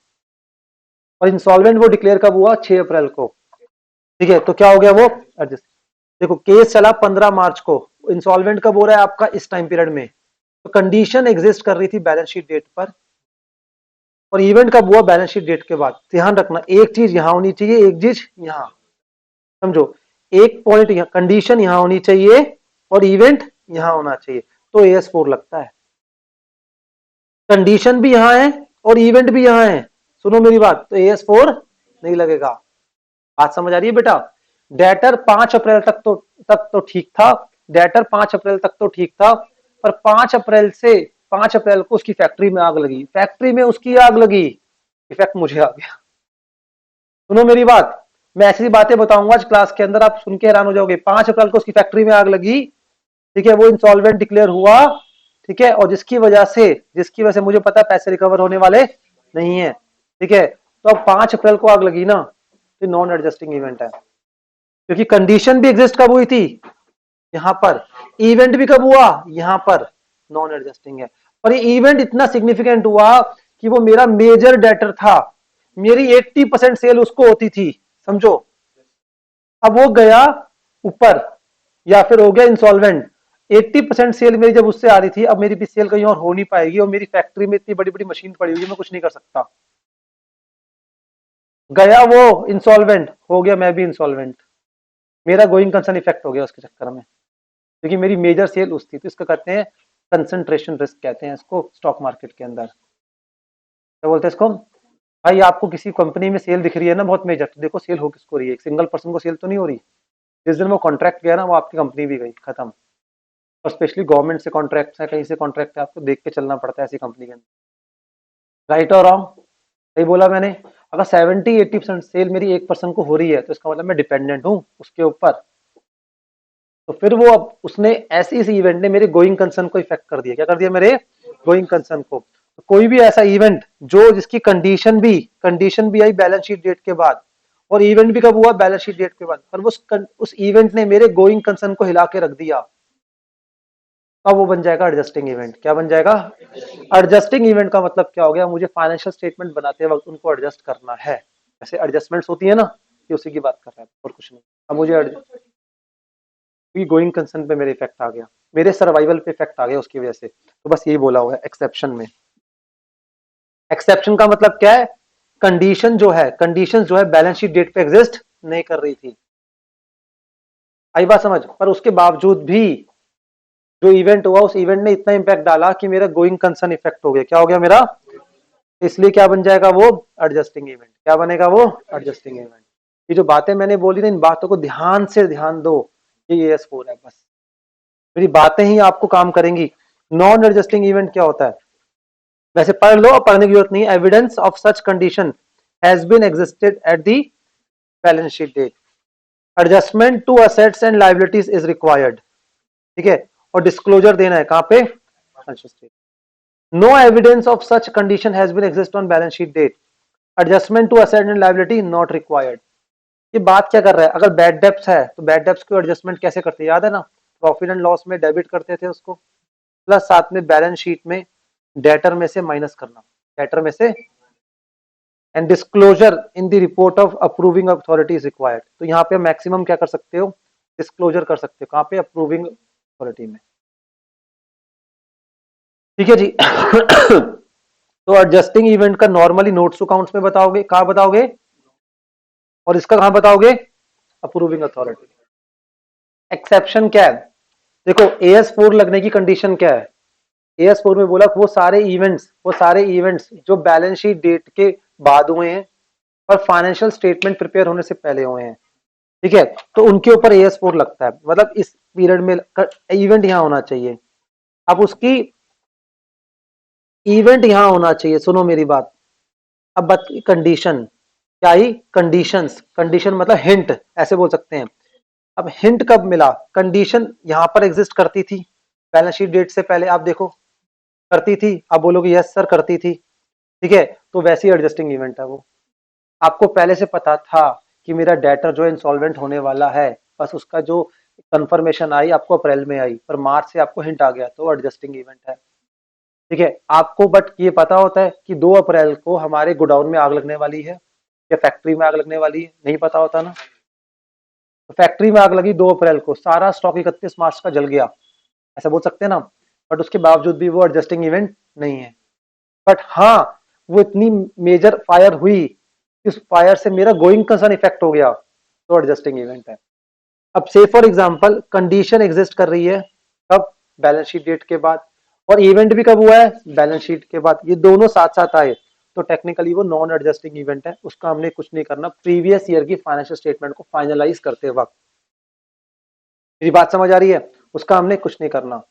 और इंसॉल्वेंट वो डिक्लेयर कब हुआ? 6 अप्रैल को। ठीक है, तो क्या हो गया वो? एडजस्ट। देखो केस चला 15 मार्च को, इंसॉल्वेंट कब हो रहा है आपका? इस टाइम पीरियड में। तो कंडीशन एग्जिस्ट कर रही थी बैलेंस शीट डेट पर, और इवेंट कब हुआ? बैलेंस शीट डेट के बाद। ध्यान रखना, एक चीज यहां होनी चाहिए, एक चीज यहां, समझो, एक पॉइंट यहां, कंडीशन यहां होनी चाहिए और इवेंट यहां होना चाहिए, तो AS4 लगता है। कंडीशन भी यहां है और इवेंट भी यहां है, सुनो मेरी बात, तो AS4 नहीं लगेगा। बात समझ आ रही है बेटा? डेटर 5 अप्रैल तक तो ठीक था, डेटर 5 अप्रैल तक तो ठीक था, पर 5 अप्रैल को उसकी फैक्ट्री में आग लगी, फैक्ट्री में उसकी आग लगी, इफेक्ट मुझे आ गया। सुनो मेरी बात, मैं ऐसी बातें बताऊंगा आज क्लास के अंदर, आप सुन के हैरान हो जाओगे। 5 अप्रैल को उसकी फैक्ट्री में आग लगी, ठीक है, वो इंसॉल्वेंट डिक्लेयर हुआ, ठीक है, और जिसकी वजह से मुझे पता है पैसे रिकवर होने वाले नहीं है, ठीक है। तो अब 5 अप्रैल को आग लगी ना, तो नॉन एडजस्टिंग इवेंट है, क्योंकि कंडीशन भी एग्जिस्ट कब हुई थी? यहां पर। इवेंट भी कब हुआ? यहां पर। नॉन एडजस्टिंग है। और ये इवेंट इतना सिग्निफिकेंट हुआ कि वो मेरा मेजर डेटर था, मेरी 80% सेल उसको होती थी, समझो। अब वो गया ऊपर, या फिर हो गया इंसॉल्वेंट, 80% सेल मेरी जब उससे आ रही थी, अब मेरी भी सेल कहीं और हो नहीं पाएगी, और मेरी फैक्ट्री में इतनी बड़ी बड़ी मशीन पड़ी हुई है, मैं कुछ नहीं कर सकता। गया वो इंसॉल्वेंट, हो गया मैं भी इंसॉल्वेंट, मेरा गोइंग कंसर्न इफेक्ट हो गया उसके चक्कर में, क्योंकि मेरी मेजर सेल उस थी। तो इसको कहते हैं कंसंट्रेशन रिस्क, कहते हैं इसको स्टॉक मार्केट के अंदर। क्या बोलते हैं इसको? भाई आपको किसी कंपनी में सेल दिख रही है ना बहुत मेजर, तो देखो सेल हो किसको रही है, एक सिंगल पर्सन को सेल तो नहीं हो रही। जिस दिन वो कॉन्ट्रैक्ट गया ना, वो आपकी कंपनी भी गई, खत्म। और स्पेशली गवर्नमेंट से कॉन्ट्रैक्ट है, कहीं से कॉन्ट्रैक्ट है, आपको देख के चलना पड़ता है ऐसी कंपनी के अंदर। राइट और रॉन्ग? सही बोला मैंने? अगर 70-80% सेल मेरी एक पर्सन को हो रही है, तो इसका मतलब मैं डिपेंडेंट हूँ उसके ऊपर। तो फिर वो अब उसने ऐसी इस इवेंट ने मेरे गोइंग कंसर्न को इफेक्ट कर दिया। क्या कर दिया? मेरे गोइंग कंसर्न को। तो कोई भी ऐसा इवेंट जो जिसकी कंडीशन भी आई बैलेंस शीट डेट के बाद, और इवेंट भी कब हुआ? बैलेंस शीट डेट के बाद, पर वो उस इवेंट ने मेरे गोइंग कंसर्न को हिला के रख दिया, अब वो बन जाएगा एडजस्टिंग इवेंट। क्या बन जाएगा? एडजस्टिंग इवेंट का मतलब क्या हो गया? मुझे फाइनेंशियल स्टेटमेंट बनाते वक्त उनको एडजस्ट करना है, जैसे एडजस्टमेंट्स होती है ना, ये उसी की बात कर रहा है और कुछ नहीं। अब मुझे गोइंग कंसर्न पे मेरे इफेक्ट आ गया, मेरे सर्वाइवल पे इफेक्ट आ गया उसकी वजह से, तो बस यही बोला हुआ है एक्सेप्शन में। एक्सेप्शन का मतलब क्या है? कंडीशन जो है बैलेंस शीट डेट पे एग्जिस्ट नहीं कर रही थी। आई बात समझ? पर उसके बावजूद भी जो इवेंट हुआ, उस इवेंट ने इतना इंपैक्ट डाला कि मेरा गोइंग कंसर्न इफेक्ट हो गया। क्या हो गया मेरा? इसलिए क्या बन जाएगा वो? Adjusting event. क्या बनेगा वो? Adjusting event. ये जो बातें मैंने बोली ना, इन बातों को ध्यान से ध्यान दो, ये AS4 है, बस मेरी बातें ही आपको काम करेंगी। नॉन एडजस्टिंग इवेंट क्या होता है? वैसे पढ़ लो, पढ़ने की जरूरत नहीं। Evidence of such condition has been existed at the balance sheet date, adjustment to assets and liabilities is required, ठीक है, और डिस्क्लोजर देना है कहां पे? No evidence of such condition has been exist on balance sheet date, adjustment to asset and liability not required. ये बात क्या कर रहा है, अगर बैड डेब्ट्स है तो बैड डेब्ट्स को एडजस्टमेंट कैसे करते हैं, याद है ना, प्रॉफिट एंड लॉस में डेबिट करते थे उसको, प्लस साथ में बैलेंस शीट में डेटर में से माइनस करना, डेटर में से, and disclosure in the report of approving authority is required. तो यहाँ पे मैक्सिमम क्या कर सकते हो, डिस्क्लोजर कर सकते हो, कहाँ पे, अप्रूविंग अथॉरिटी में। ठीक है जी। तो एडजस्टिंग इवेंट का नॉर्मली नोट्स टू अकाउंट्स में बताओगे, कहाँ बताओगे, और इसका कहाँ बताओगे, अप्रूविंग अथॉरिटी। एक्सेप्शन क्या है, देखो AS4 लगने की कंडीशन क्या है, AS4 में बोला वो सारे इवेंट्स जो बैलेंस शीट डेट के बाद हुए हैं और फाइनेंशियल स्टेटमेंट प्रिपेयर होने से पहले हुए हैं, ठीक है, तो उनके ऊपर AS4 लगता है, मतलब इस पीरियड में इवेंट यहां होना चाहिए। अब उसकी इवेंट यहां होना चाहिए, सुनो मेरी बात। अब कंडीशन क्या आई, कंडीशंस, कंडीशन मतलब हिंट ऐसे बोल सकते हैं। अब हिंट कब मिला, कंडीशन यहां पर एग्जिस्ट करती थी बैलेंस शीट डेट से पहले, आप देखो करती थी, आप बोलोगे यस सर करती थी, ठीक है, तो वैसी एडजस्टिंग इवेंट है वो। आपको पहले से पता था कि मेरा डेटर जो इंसॉल्वेंट होने वाला है, बस उसका जो कंफर्मेशन आई आपको अप्रैल में आई, पर मार्च से आपको हिंट आ गया, तो एडजस्टिंग इवेंट है, ठीक है। आपको बट ये पता होता है कि 2 अप्रैल को हमारे गोडाउन में आग लगने वाली है या फैक्ट्री में आग लगने वाली है, नहीं पता होता ना। तो फैक्ट्री में आग लगी 2 अप्रैल को, सारा स्टॉक 31 मार्च का जल गया, ऐसा बोल सकते हैं ना, बट उसके बावजूद भी वो एडजस्टिंग इवेंट नहीं है। बट हाँ, वो इतनी मेजर फायर हुई, इस फायर से मेरा गोइंग कंसर्न इफेक्ट हो गया, तो एडजस्टिंग इवेंट है। अब से फॉर एग्जांपल कंडीशन एग्जिस्ट कर रही है, कब, बैलेंस शीट डेट के बाद, और इवेंट भी कब हुआ है, बैलेंस शीट के बाद, ये दोनों साथ साथ आए, तो टेक्निकली वो नॉन एडजस्टिंग इवेंट है, उसका हमने कुछ नहीं करना प्रीवियस ईयर की फाइनेंशियल स्टेटमेंट को फाइनलाइज करते वक्त। मेरी बात समझ आ रही है, उसका हमने कुछ नहीं करना।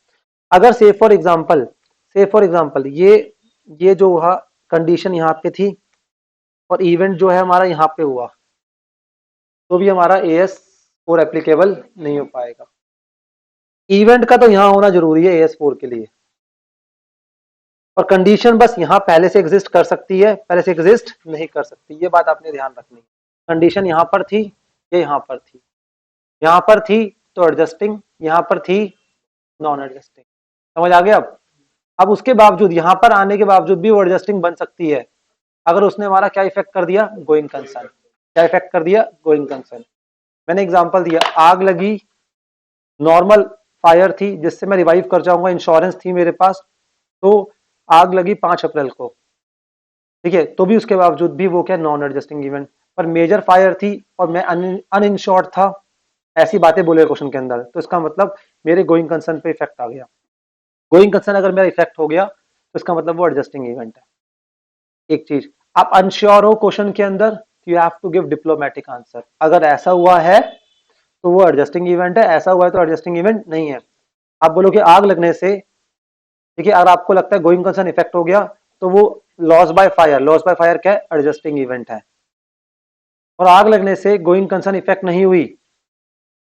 अगर से फॉर एग्जांपल ये जो हुआ, कंडीशन यहाँ पे थी और इवेंट जो है हमारा यहाँ पे हुआ, तो भी हमारा AS4 एप्लीकेबल नहीं हो पाएगा। इवेंट का तो यहां होना जरूरी है AS4 के लिए, और कंडीशन बस यहां पहले से एग्जिस्ट कर सकती है, पहले से एग्जिस्ट नहीं कर सकती, ये बात आपने ध्यान रखनी है। कंडीशन यहां पर थी, ये यहां पर थी, यहां पर थी तो एडजस्टिंग, यहां पर थी नॉन एडजस्टिंग, समझ आ गया। अब उसके बावजूद यहां पर आने के बावजूद भी वो एडजस्टिंग बन सकती है, अगर उसने हमारा क्या इफेक्ट कर दिया, गोइंग कंसर्न, क्या इफेक्ट कर दिया, गोइंग कंसर्न। मैंने एग्जांपल दिया, आग लगी, नॉर्मल फायर थी जिससे मैं रिवाइव कर जाऊंगा, इंश्योरेंस थी मेरे पास, तो आग लगी 5 अप्रैल को, ठीक है, तो भी उसके बावजूद भी वो क्या, नॉन एडजस्टिंग इवेंट, पर मेजर फायर थी और मैं अनइंश्योर्ड था, ऐसी बातें बोले क्वेश्चन के अंदर, तो इसका मतलब मेरे गोइंग कंसर्न पे इफेक्ट आ गया। गोइंग कंसर्न अगर मेरा इफेक्ट हो गया तो इसका मतलब वो एडजस्टिंग इवेंट है। एक चीज, आप अनश्योर हो क्वेश्चन के अंदर, you have to give diplomatic answer, अगर ऐसा हुआ है तो वो एडजस्टिंग इवेंट है, ऐसा हुआ है तो एडजस्टिंग इवेंट नहीं है। आप बोलोगे आग लगने से, ठीक है, अगर आपको लगता है गोइंग कंसर्न इफेक्ट हो गया, तो वो loss by fire, loss by fire क्या है, एडजस्टिंग इवेंट है, और आग लगने से गोइंग कंसर्न इफेक्ट नहीं हुई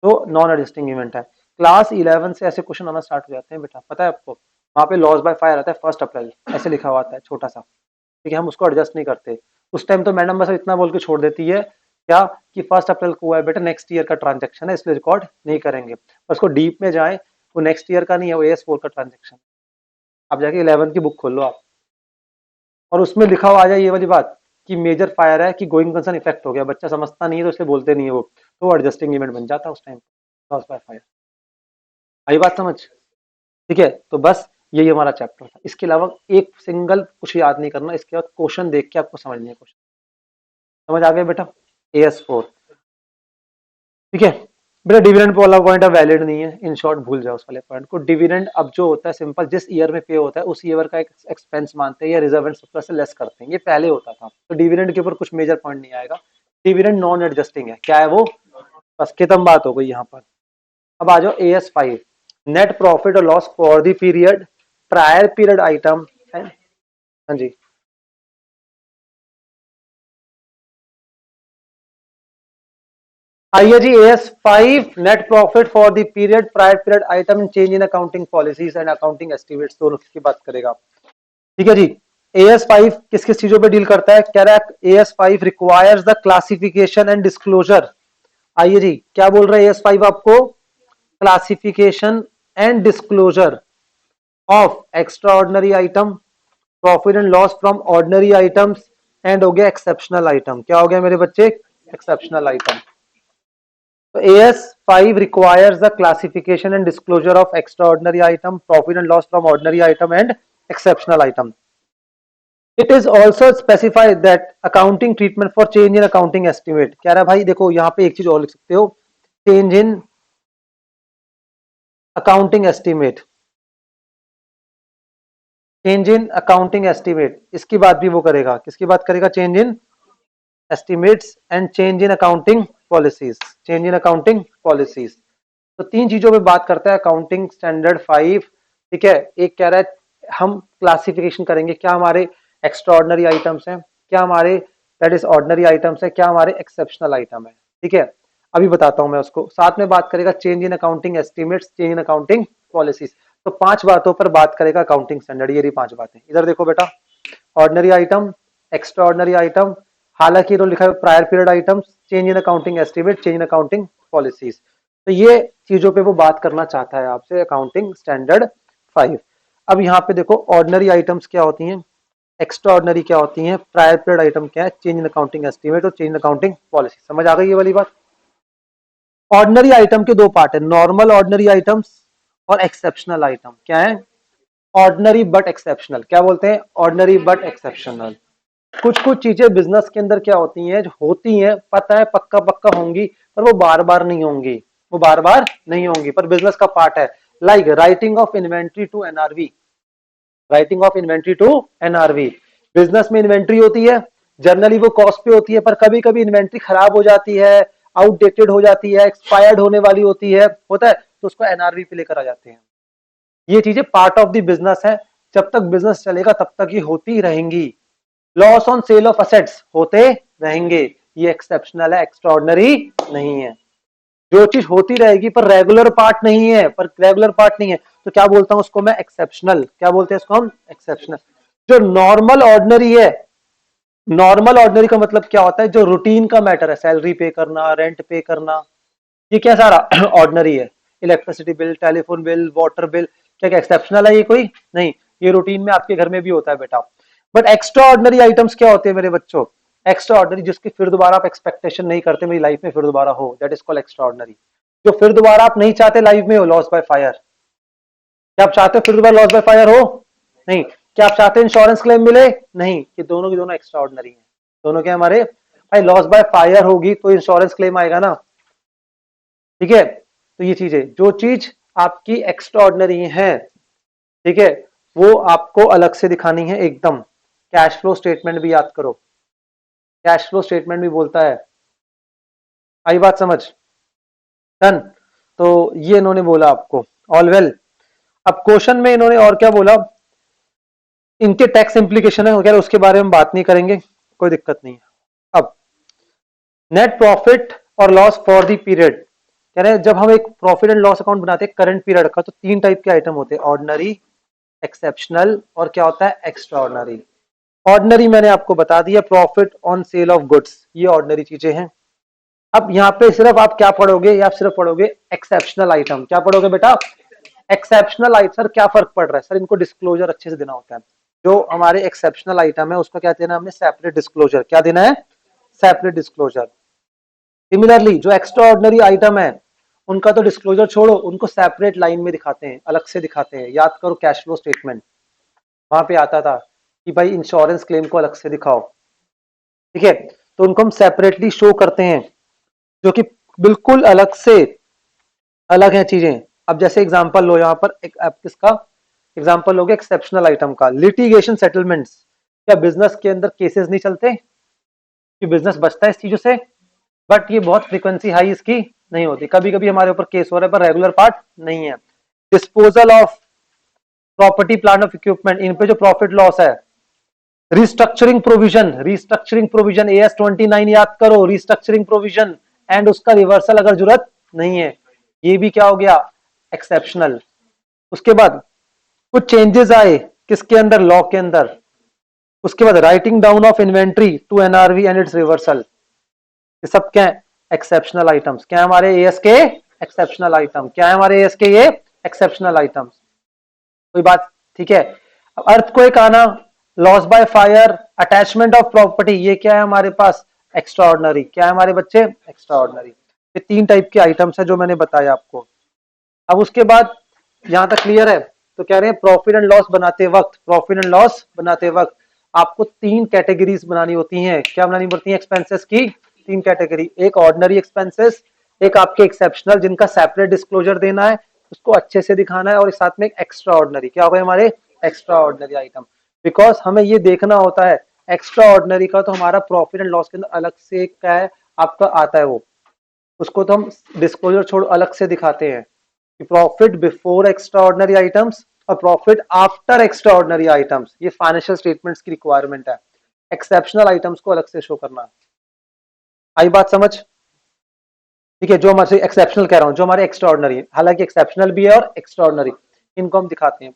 तो नॉन एडजस्टिंग इवेंट है। क्लास 11 से ऐसे क्वेश्चन आना स्टार्ट हो जाते हैं बेटा, पता है आपको, वहां पे लॉस बाय फायर आता है 1 अप्रैल, ऐसे लिखा हुआ आता है छोटा सा, ठीक है, हम उसको एडजस्ट नहीं करते। उस टाइम तो मैडम बस इतना बोल के छोड़ देती है क्या, कि 1 अप्रैल को हुआ है बेटा, नेक्स्ट ईयर का ट्रांजेक्शन है इसलिए रिकॉर्ड नहीं करेंगे। उसको डीप में जाए, वो नेक्स्ट ईयर का नहीं है, वो AS4 का ट्रांजेक्शन। आप जाके 11 की बुक खोल लो आप, और उसमें लिखा हुआ आ जाए ये वाली बात कि मेजर फायर है, कि गोइंग कंसर्न इफेक्ट हो गया, बच्चा समझता नहीं है तो इसलिए बोलते नहीं है वो, तो एडजस्टिंग इवेंट बन जाता है उस टाइम, लॉस बाय फायर। आई बात समझ, ठीक है, तो बस यही हमारा चैप्टर था, इसके अलावा एक सिंगल कुछ याद नहीं करना, इसके बाद क्वेश्चन देख के आपको समझने है क्वेश्चन, समझ आ गया बेटा, AS4, ठीक है बेटा। डिविडेंड वाला पॉइंट अब वैलिड नहीं है, इन शॉर्ट भूल जाओ उस वाले पॉइंट को। डिविडेंड अब जो होता है सिंपल, जिस ईयर में पे होता है उस ईयर का एक एक्सपेंस मानते हैं या रिजर्व एंड सरप्लस से लेस करते हैं, ये पहले होता था, तो डिविडेंड के ऊपर कुछ मेजर पॉइंट नहीं आएगा। डिविडेंड नॉन एडजस्टिंग है, क्या है वो, बस खत्म बात हो गई यहाँ पर। अब आ जाओ AS5, नेट प्रॉफिट और loss for the period, prior period item है, हाँ जी, आइए जी, AS5 net profit for the period, prior period item, change in accounting policies and accounting estimates, दोनों की बात करेगा, ठीक है जी। AS5 किस किस चीजों पे डील करता है, कह रहा है AS5 requires the classification and disclosure आइए जी, क्या बोल रहा है AS5 आपको? Classification and disclosure of extra ordinary item, profit and loss from ordinary items, and हो गया एक्सेप्शनल आइटम। क्या हो गया मेरे बच्चे? Exceptional item. तो AS5 requires the classification and disclosure of extraordinary item, profit and loss from ordinary item and exceptional item. It is also specified that accounting treatment for change in accounting estimate. कह रहा है भाई देखो यहाँ पे एक चीज और लिख सकते हो, change in accounting estimate, change in accounting estimate, इसकी बात भी वो करेगा। किसकी बात करेगा? Change in estimates and change in accounting policies, change in accounting policies. तो तीन चीजों पे बात करता है अकाउंटिंग स्टैंडर्ड 5। ठीक है, एक कह रहा है हम क्लासिफिकेशन करेंगे, क्या हमारे एक्स्ट्रा ऑर्डिनरी आइटम्स हैं, क्या हमारे दैट इज ऑर्डिनरी आइटम्स है, क्या हमारे एक्सेप्शनल आइटम है। ठीक है, अभी बताता हूं मैं उसको। साथ में बात करेगा change in accounting estimates, change in accounting policies. तो पांच बातों पर बात करेगा अकाउंटिंग स्टैंडर्ड। ये रही पांच बातें। इधर देखो बेटा, ordinary item, extra ordinary item, हालांकि तो लिखा है prior period items, change in accounting estimate, change in accounting policies. तो ये चीजों पे वो बात करना चाहता है आपसे, अकाउंटिंग स्टैंडर्ड 5। अब यहाँ पे देखो ऑर्डिनरी आइटम्स क्या होती हैं, एक्स्ट्रा ऑर्डिनरी क्या होती हैं, प्रायर पीरियड आइटम क्या है, चेंज इन अकाउंटिंग एस्टिमेट और चेंज इन अकाउंटिंग पॉलिसी। समझ आ गई ये वाली बात? ऑर्डिनरी आइटम के दो पार्ट है, नॉर्मल ऑर्डिनरी आइटम्स और एक्सेप्शनल आइटम। क्या है? Ordinary but exceptional. क्या बोलते हैं? Ordinary but exceptional. कुछ कुछ चीजें बिजनेस के अंदर क्या होती हैं, जो होती हैं पता है पक्का पक्का होंगी, पर वो बार बार नहीं होंगी, वो बार बार नहीं होंगी, पर बिजनेस का पार्ट है। Like writing off inventory to NRV, writing off inventory to NRV. Business में इन्वेंट्री होती है, जनरली वो कॉस्ट पे होती है, पर कभी कभी इन्वेंट्री खराब हो जाती है, आउटडेटेड हो जाती है, एक्सपायर्ड होने वाली होती है, होता है, तो उसको एनआरवी पे लेकर आ जाते हैं। ये चीजें पार्ट ऑफ द बिजनेस है, जब तक बिजनेस चलेगा तब तक ये होती रहेंगी। Loss on sale of assets होते रहेंगे, ये एक्सेप्शनल है, एक्स्ट्राऑर्डिनरी नहीं है। जो चीज होती रहेगी पर रेगुलर पार्ट नहीं है, पर रेगुलर पार्ट नहीं है, तो क्या बोलता हूं उसको मैं? एक्सेप्शनल। क्या बोलते हैं इसको हम? एक्सेप्शनल। जो नॉर्मल ऑर्डिनरी है, नॉर्मल ऑर्डिनरी का मतलब क्या होता है? जो रूटीन का मैटर है, सैलरी पे करना, रेंट पे करना, ये क्या सारा ऑर्डिनरी है। Electricity bill, telephone bill, water bill, क्या क्या एक्सेप्शनल है ये? कोई नहीं, ये रूटीन में आपके घर में भी होता है बेटा। बट एक्स्ट्रा ऑर्डिनरी आइटम्स क्या होते हैं मेरे बच्चों? एक्स्ट्रा ऑर्डिनरी जिसकी फिर दोबारा आप एक्सपेक्टेशन नहीं करते मेरी लाइफ में फिर दोबारा हो, that is called extra ordinary. जो फिर दोबारा आप नहीं चाहते लाइफ में हो, लॉस बाय फायर। क्या आप चाहते हो फिर दोबारा लॉस बाय फायर हो? नहीं। क्या आप चाहते हैं इंश्योरेंस क्लेम मिले? नहीं। ये दोनों की दोनों एक्स्ट्रा ऑर्डिनरी है। दोनों क्या हमारे भाई? लॉस बाय फायर होगी तो इंश्योरेंस क्लेम आएगा ना। ठीक है, तो ये चीजें, जो चीज आपकी एक्स्ट्रा ऑर्डिनरी है, ठीक है, वो आपको अलग से दिखानी है एकदम। कैश फ्लो स्टेटमेंट भी याद करो, कैश फ्लो स्टेटमेंट भी बोलता है। आई बात समझ? डन। तो ये इन्होंने बोला आपको, ऑल वेल। अब क्वेश्चन में इन्होंने और क्या बोला, इनके टैक्स इंप्लीकेशन है वगैरह, उसके बारे में बात नहीं करेंगे, कोई दिक्कत नहीं है। अब नेट प्रॉफिट और लॉस फॉर द पीरियड, कह रहे हैं जब हम एक प्रॉफिट एंड लॉस अकाउंट बनाते हैं करंट पीरियड का, तो तीन टाइप के आइटम होते हैं, ऑर्डिनरी, एक्सेप्शनल और क्या होता है? Extra ordinary. ऑर्डिनरी मैंने आपको बता दिया, profit on sale of goods, ये ऑर्डिनरी चीजें हैं। अब यहाँ पे सिर्फ आप क्या पढ़ोगे, या आप सिर्फ पढ़ोगे एक्सेप्शनल आइटम। क्या पढ़ोगे बेटा? Exceptional item. सर क्या फर्क पड़ रहा है? सर इनको डिस्क्लोजर अच्छे से देना होता है। जो हमारे एक्सेप्शनल आइटम है उसका क्या देना है हमने? Separate disclosure. क्या देना है? Separate disclosure. सिमिलरली जो एक्स्ट्रा ऑर्डिनरी आइटम है उनका तो डिस्क्लोजर छोड़ो, उनको सेपरेट लाइन में दिखाते हैं, अलग से दिखाते हैं। याद करो कैश फ्लो स्टेटमेंट, वहां पे आता था कि भाई इंश्योरेंस क्लेम को अलग से दिखाओ। ठीक है, तो उनको हम सेपरेटली शो करते हैं, जो कि बिल्कुल अलग से अलग है चीजें। अब जैसे एग्जांपल लो, यहाँ पर एक किसका एग्जांपल लोगे? एक्सेप्शनल आइटम का। लिटिगेशन सेटलमेंट्स, क्या बिजनेस के अंदर केसेस नहीं चलते कि बिजनेस बचता है इस चीजों से? बट ये बहुत फ्रीक्वेंसी हाई इसकी नहीं होती, कभी कभी हमारे ऊपर केस हो रहा है पर रेगुलर पार्ट नहीं है। Disposal of property, plant of equipment, इन पे जो प्रॉफिट लॉस है। Restructuring provision, restructuring provision AS29 याद करो, रिस्ट्रक्चरिंग प्रोविजन एंड उसका रिवर्सल अगर जरूरत नहीं है, ये भी क्या हो गया? एक्सेप्शनल। उसके बाद कुछ चेंजेस आए किसके अंदर? लॉ के अंदर। उसके बाद writing down of inventory to NRV and its reversal, ये सब क्या है? Exceptional items. क्या है हमारे एएस के एक्सेप्शनल आइटम? क्या है हमारे एएस के ये एक्सेप्शनल आइटम्स? कोई बात? ठीक है। अर्थक्वेक आना, loss by fire, attachment of property, ये क्या है हमारे पास? Extra ordinary. क्या है हमारे बच्चे? Extra ordinary. ये 3 टाइप के आइटम्स है जो मैंने बताया आपको। अब उसके बाद यहां तक क्लियर है? तो कह रहे हैं प्रॉफिट एंड लॉस बनाते वक्त, प्रॉफिट एंड लॉस बनाते वक्त आपको 3 कैटेगरीज बनानी होती हैं। क्या बनानी पड़ती है? एक्सपेंसेस की 3 कैटेगरी। एक ऑर्डिनरी एक्सपेंसेस, एक आपके एक्सेप्शनल जिनका सेपरेट डिस्क्लोजर देना है, उसको अच्छे से दिखाना है, और साथ में एक एक्स्ट्रा ऑर्डिनरी। क्या होगा हमारे? Extra ordinary item. बिकॉज हमें ये देखना होता है एक्स्ट्रा ऑर्डिनरी का तो हमारा प्रॉफिट एंड लॉस के अंदर अलग से क्या है आपका आता है, वो उसको तो हम डिस्क्लोजर छोड़ अलग से दिखाते हैं कि profit before extraordinary items और profit after extraordinary items. ये फाइनेंशियल स्टेटमेंट्स की रिक्वायरमेंट है, एक्सेप्शनल आइटम्स को अलग से शो करना। आई बात समझ? ठीक है। जो हमारे एक्सेप्शनल कह रहा हूं, जो हमारे एक्स्ट्रा ऑर्डिनरी है, हालांकि एक्सेप्शनल भी है और एक्स्ट्रा ऑर्डिनरी, इनको हम दिखाते हैं,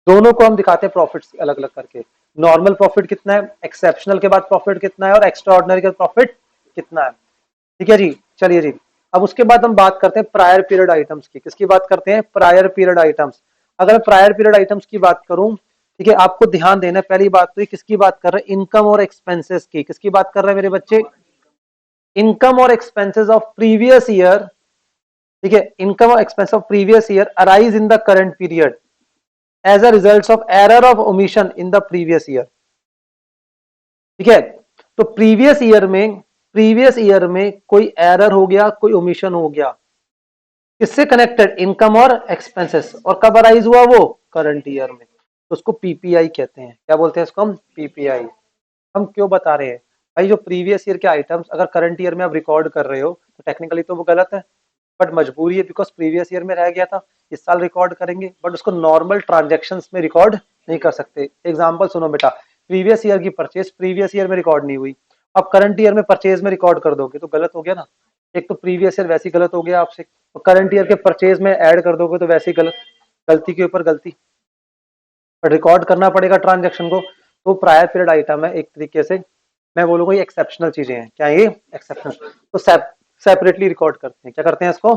दोनों को हम दिखाते हैं प्रॉफिट अलग अलग करके। नॉर्मल प्रॉफिट कितना है, एक्सेप्शनल के बाद प्रॉफिट कितना है, और एक्स्ट्रा ऑर्डिनरी के बाद प्रॉफिट कितना है। ठीक है जी, चलिए जी। अब उसके बाद हम बात करते हैं प्रायर पीरियड आइटम्स की। किसकी बात करते हैं? Prior period items. अगर प्रायर पीरियड आइटम्स की बात करूं, ठीक है, आपको ध्यान देना है, पहली बात तो किसकी बात कर रहे हैं? इनकम और एक्सपेंसेस की। किसकी बात कर रहे हैं मेरे बच्चे? इनकम और एक्सपेंसेस ऑफ प्रीवियस ईयर। ठीक है, इनकम और expense of previous year arise in the current period as a result of error of omission in the previous year. ठीक है, तो प्रीवियस ईयर में कोई एरर हो गया, कोई ओमिशन हो गया, किससे कनेक्टेड? इनकम और एक्सपेंसेस। और कब अराइज हुआ वो? करंट ईयर में। तो उसको पीपीआई कहते हैं। क्या बोलते हैं इसको हम? पीपीआई। हम क्यों बता रहे हैं भाई? जो प्रीवियस ईयर के आइटम्स अगर करंट ईयर में आप रिकॉर्ड कर रहे हो तो टेक्निकली तो वो गलत है, बट मजबूरी है, बिकॉज प्रीवियस ईयर में रह गया था, इस साल रिकॉर्ड करेंगे, बट उसको नॉर्मल ट्रांजेक्शन्स में रिकॉर्ड नहीं कर सकते। एग्जाम्पल सुनो बेटा, प्रीवियस ईयर की परचेज प्रीवियस ईयर में रिकॉर्ड नहीं हुई, अब करंट ईयर में परचेज में रिकॉर्ड कर दोगे तो गलत हो गया ना। एक तो प्रीवियस ईयर वैसे ही गलत हो गया आपसे, और करंट ईयर के परचेज में ऐड कर दोगे तो वैसे ही गलत, गलती के ऊपर गलती। बट रिकॉर्ड करना पड़ेगा ट्रांजेक्शन को, तो प्रायर पीरियड आइटम है एक तरीके से। मैं बोलूंगा ये एक्सेप्शनल चीजें हैं। क्या ये? एक्सेप्शनल। तो सेपरेटली रिकॉर्ड करते हैं। क्या करते हैं इसको?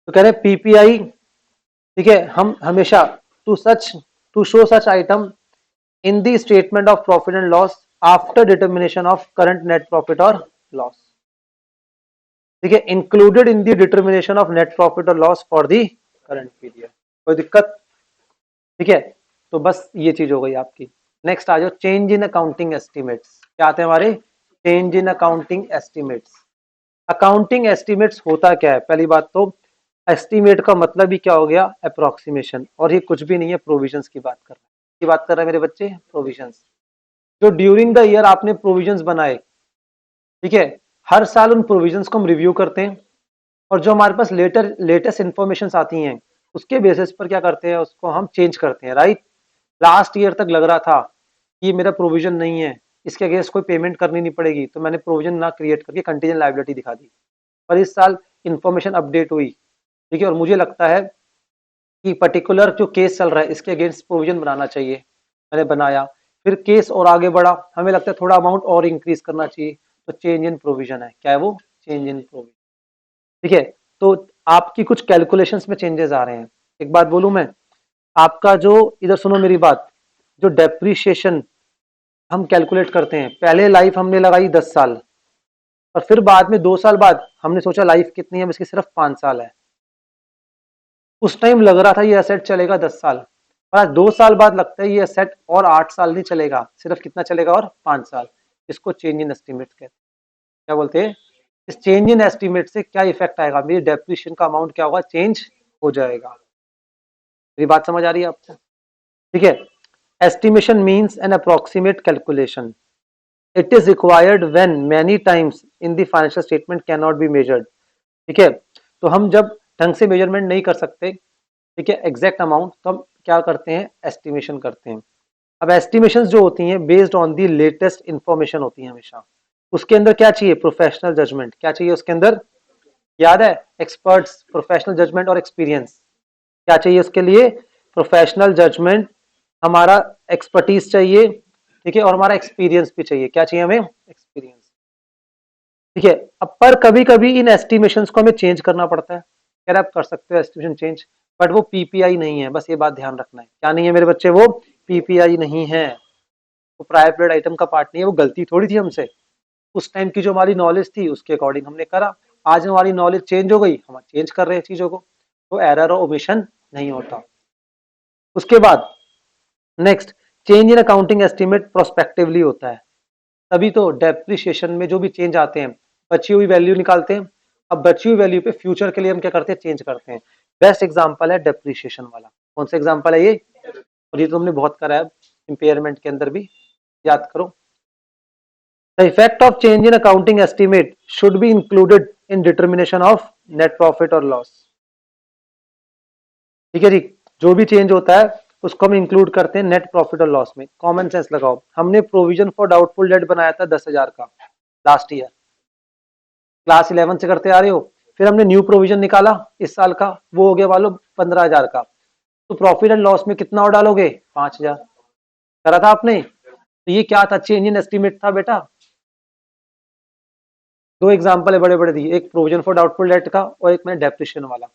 तो कह रहे हैं पीपीआई। ठीक है, हम हमेशा to show such item in the statement of profit and loss after determination of current net profit और लॉस। ठीक है, included in the determination of net profit और loss for the current period. कोई दिक्कत? ठीक है, तो बस ये चीज हो गई आपकी। नेक्स्ट आ जाओ, चेंज इन अकाउंटिंग एस्टिमेट्स। क्या आते हैं हमारे? Change in accounting estimates. Accounting estimates होता क्या है? पहली बात तो एस्टिमेट का मतलब ही क्या हो गया? अप्रोक्सीमेशन। और ये कुछ भी नहीं है, प्रोविजंस की बात कर रहे हैं। की बात कर रहे हैं मेरे बच्चे, प्रोविजंस। जो ड्यूरिंग द ईयर आपने प्रोविजंस बनाए, ठीक है, हर साल उन प्रोविजंस को हम रिव्यू करते हैं, और जो हमारे पास लेटेस्ट इंफॉर्मेशन आती हैं उसके बेसिस पर क्या करते हैं? उसको हम चेंज करते हैं, राइट। लास्ट ईयर तक लग रहा था कि मेरा प्रोविजन नहीं है, इसके अगेंस्ट कोई पेमेंट करनी नहीं पड़ेगी, तो मैंने प्रोविजन ना क्रिएट करके कंटीजेंट लायबिलिटी दिखा दी। पर इस साल इंफॉर्मेशन अपडेट हुई, ठीक है, और मुझे लगता है कि पर्टिकुलर जो केस चल रहा है इसके अगेंस्ट प्रोविजन बनाना चाहिए, मैंने बनाया। फिर केस और आगे बढ़ा, हमें लगता है थोड़ा अमाउंट और इंक्रीज करना चाहिए, तो चेंज इन प्रोविजन है। क्या है वो? Change in provision. ठीक है, तो आपकी कुछ कैलकुलेशंस में चेंजेस आ रहे हैं। एक बात बोलूं मैं, आपका जो, इधर सुनो मेरी बात, जो डेप्रीशिएशन हम कैलकुलेट करते हैं, पहले लाइफ हमने लगाई 10 साल, और फिर बाद में 2 साल बाद हमने सोचा लाइफ कितनी है, इसकी सिर्फ 5 साल है। उस टाइम लग रहा था ये एसेट चलेगा 10 साल, और आज 2 साल बाद लगता है ये एसेट और 8 साल नहीं चलेगा, सिर्फ कितना चलेगा? और 5 साल। इसको चेंज इन एस्टिमेट कहते हैं। क्या बोलते हैं? इस चेंज इन एस्टिमेट से क्या इफेक्ट आएगा? मेरी डेप्रिसिएशन का अमाउंट क्या होगा? चेंज हो जाएगा। मेरी बात समझ आ रही है आपको? ठीक है, estimation means N approximate calculation. It is required when many times in the financial statement can not be measured. ठीक है, तो हम जब ढंग से मेजरमेंट नहीं कर सकते, ठीक है, एग्जैक्ट अमाउंट, तो हम क्या करते हैं? एस्टिमेशन करते हैं। अब एस्टिमेशंस जो होती हैं based on the latest information होती हैं हमेशा। उसके अंदर क्या चाहिए? Professional judgment. क्या चाहिए उसके अंदर? याद है? एक्सपर्ट्स, प्रोफेशनल जजमेंट और एक्सपीरियंस। क्या चाहिए उसके लिए? प्रोफेशनल जजमेंट, हमारा एक्सपर्टीज चाहिए, ठीक है, और हमारा एक्सपीरियंस भी चाहिए। क्या चाहिए हमें? एक्सपीरियंस। ठीक है। अब पर कभी कभी इन एस्टिमेशंस को हमें चेंज करना पड़ता है, कह रहे आप कर सकते हो एस्टिमेशन चेंज, बट वो पीपीआई नहीं है, बस ये बात ध्यान रखना है। क्या नहीं है मेरे बच्चे? वो पीपीआई नहीं है, वो प्रायर पीरियड आइटम का पार्ट नहीं है। वो गलती थोड़ी थी हमसे, उस टाइम की जो हमारी नॉलेज थी उसके अकॉर्डिंग हमने करा। आज हमारी नॉलेज चेंज हो गई, हम चेंज कर रहे हैं चीजों को, तो एरर और ओमिशन नहीं होता। उसके बाद next, change in accounting estimate prospectively होता है। तभी तो डेप्रिसिएशन में जो भी चेंज आते हैं, बची हुई वैल्यू निकालते हैं। अब बची हुई वैल्यू पे फ्यूचर के लिए हम क्या करते हैं? चेंज करते हैं। बेस्ट एग्जांपल है डेप्रिसिएशन वाला। कौन सा एग्जांपल है ये? और ये तो हमने बहुत करा है इम्पेयरमेंट के अंदर भी, याद करो। The effect of change in accounting estimate should be included in determination of net profit और लॉस। ठीक है जी, जो भी चेंज होता है उसको हम इंक्लूड करते हैं नेट प्रॉफिट और लॉस में। कॉमन सेंस लगाओ। हमने प्रोविजन फॉर डाउटफुल डेट बनाया था 10,000 का लास्ट ईयर, क्लास 11 से करते आ रहे हो। फिर हमने न्यू प्रोविजन निकाला इस साल का, वो हो गया वालो 15,000 का। तो प्रॉफिट एंड लॉस में कितना और डालोगे? 5,000। करा था आपने? तो ये क्या था? चेंज इन एस्टिमेट था बेटा। दो एग्जांपल है बड़े बड़े दिए, एक प्रोविजन फॉर डाउटफुल डेट का और एक मैंने डेप्रिसिएशन वाला।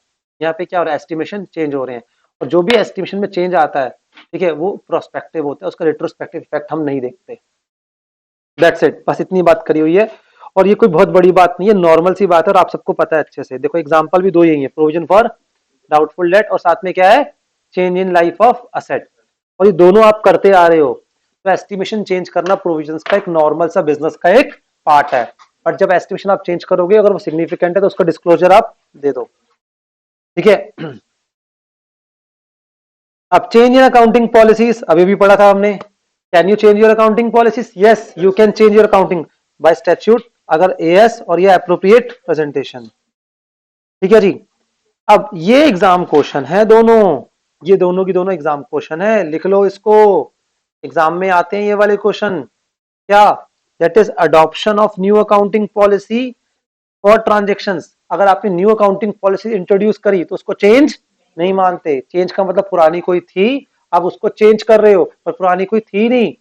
यहाँ पे क्या हो रहा है? एस्टिमेशन चेंज हो रहे हैं, और जो भी एस्टिमेशन में चेंज आता है, ठीक है, वो प्रोस्पेक्टिव होता है, उसका रिट्रोस्पेक्टिव इफेक्ट हम नहीं देखते। दैट्स इट, बस इतनी बात करी हुई है। और ये कोई बहुत बड़ी बात नहीं है, नॉर्मल सी बात है, और आप सबको पता है अच्छे से। देखो एग्जांपल भी दो यही है, प्रोविजन फॉर डाउटफुल डेट और साथ में क्या है? Change in life of asset. और ये दोनों आप करते आ रहे हो, तो एस्टिमेशन चेंज करना प्रोविजंस का एक नॉर्मल सा बिजनेस का एक पार्ट है। बट जब एस्टिमेशन आप चेंज करोगे, अगर वो सिग्निफिकेंट है, तो उसका डिस्क्लोजर आप दे दो। ठीक है। अब चेंज इन अकाउंटिंग पॉलिसीज अभी भी पढ़ा था हमने। Can you change your accounting policies? Yes, you can change your accounting by statute, अगर एएस और ये अप्रोप्रिएट प्रेजेंटेशन। ठीक है जी। अब ये एग्जाम क्वेश्चन है दोनों, ये दोनों की दोनों एग्जाम क्वेश्चन है, लिख लो इसको। एग्जाम में आते हैं ये वाले क्वेश्चन। क्या? That is adoption of new accounting policy for transactions. अगर आपने न्यू अकाउंटिंग पॉलिसी इंट्रोड्यूस करी तो उसको चेंज नहीं मानते। चेंज का मतलब पुरानी कोई थी, अब उसको चेंज कर रहे हो, पर पुरानी कोई थी नहीं।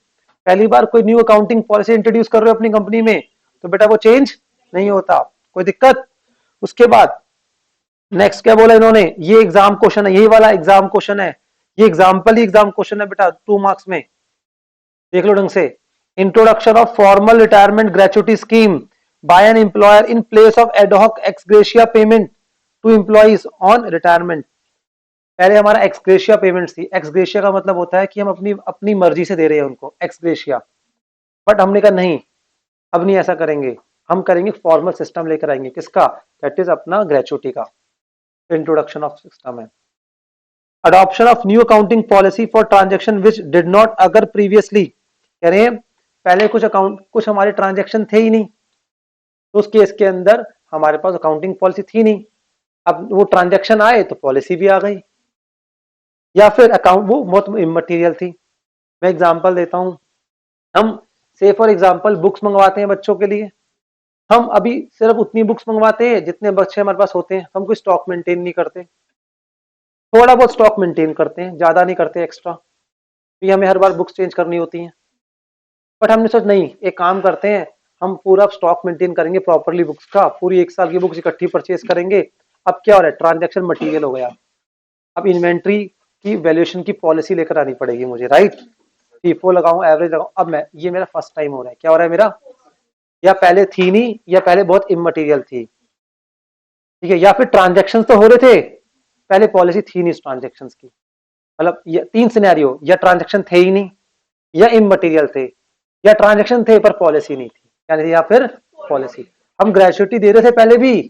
पहली बार कोई न्यू अकाउंटिंग पॉलिसी इंट्रोड्यूस कर रहे हो अपनी कंपनी में, तो बेटा वो चेंज नहीं होता। कोई दिक्कत? उसके बाद नेक्स्ट क्या बोला इन्होंने? ये एग्जाम क्वेश्चन है, यही वाला एग्जाम क्वेश्चन है, ये एग्जाम्पल ही एग्जाम क्वेश्चन है बेटा, 2 मार्क्स में। देख लो ढंग से। Introduction of formal retirement gratuity scheme by an employer in place of ad hoc ex gratia payment to employees on retirement. पहले हमारा एक्सग्रेशिया पेमेंट थी। एक्सग्रेशिया का मतलब होता है कि हम अपनी अपनी मर्जी से दे रहे हैं उनको, एक्सग्रेशिया। बट हमने कहा नहीं, अब नहीं ऐसा करेंगे, हम करेंगे फॉर्मल सिस्टम लेकर आएंगे। किसका? दैट इज अपना ग्रेचुटी का। इंट्रोडक्शन ऑफ सिस्टम है। Adoption of new accounting policy for transaction which did not अगर प्रीवियसली। कह रहे हैं पहले कुछ हमारे ट्रांजेक्शन थे ही नहीं, तो उस केस के अंदर हमारे पास अकाउंटिंग पॉलिसी थी नहीं। अब वो ट्रांजेक्शन आए तो पॉलिसी भी आ गई। या फिर अकाउंट वो बहुत इमटेरियल थी। मैं एग्जांपल देता हूं। हम से फॉर एग्जांपल बुक्स मंगवाते हैं बच्चों के लिए, हम अभी सिर्फ उतनी बुक्स मंगवाते हैं जितने बच्चे हमारे पास होते हैं, हम कोई स्टॉक मेंटेन नहीं करते। थोड़ा बहुत स्टॉक मेंटेन करते हैं, ज्यादा नहीं करते एक्स्ट्रा, भी हमें हर बार बुक्स चेंज करनी होती हैं। बट हमने सोचा नहीं, एक काम करते हैं, हम पूरा स्टॉक मेंटेन करेंगे प्रॉपरली बुक्स का, पूरी एक साल की बुक्स इकट्ठी परचेज करेंगे। अब क्या हो रहा है? ट्रांजैक्शन मटेरियल हो गया। अब इन्वेंट्री की वैल्यूएशन की पॉलिसी लेकर आनी पड़ेगी मुझे, राइट? फीफो लगाऊं, एवरेज लगाऊं। अब मैं, ये मेरा फर्स्ट टाइम हो रहा है। क्या हो रहा है मेरा? या पहले थी नहीं, या पहले बहुत इमटेरियल थी। ठीक है, या फिर ट्रांजेक्शन तो हो रहे थे, पहले पॉलिसी थी नहीं ट्रांजेक्शन की। मतलब ये तीन सिनेरियो, या ट्रांजेक्शन थे ही नहीं, या इमटेरियल थे, या ट्रांजेक्शन थे पर पॉलिसी नहीं थी, यानी या फिर पॉलिसी। हम ग्रेचुटी दे रहे थे पहले भी,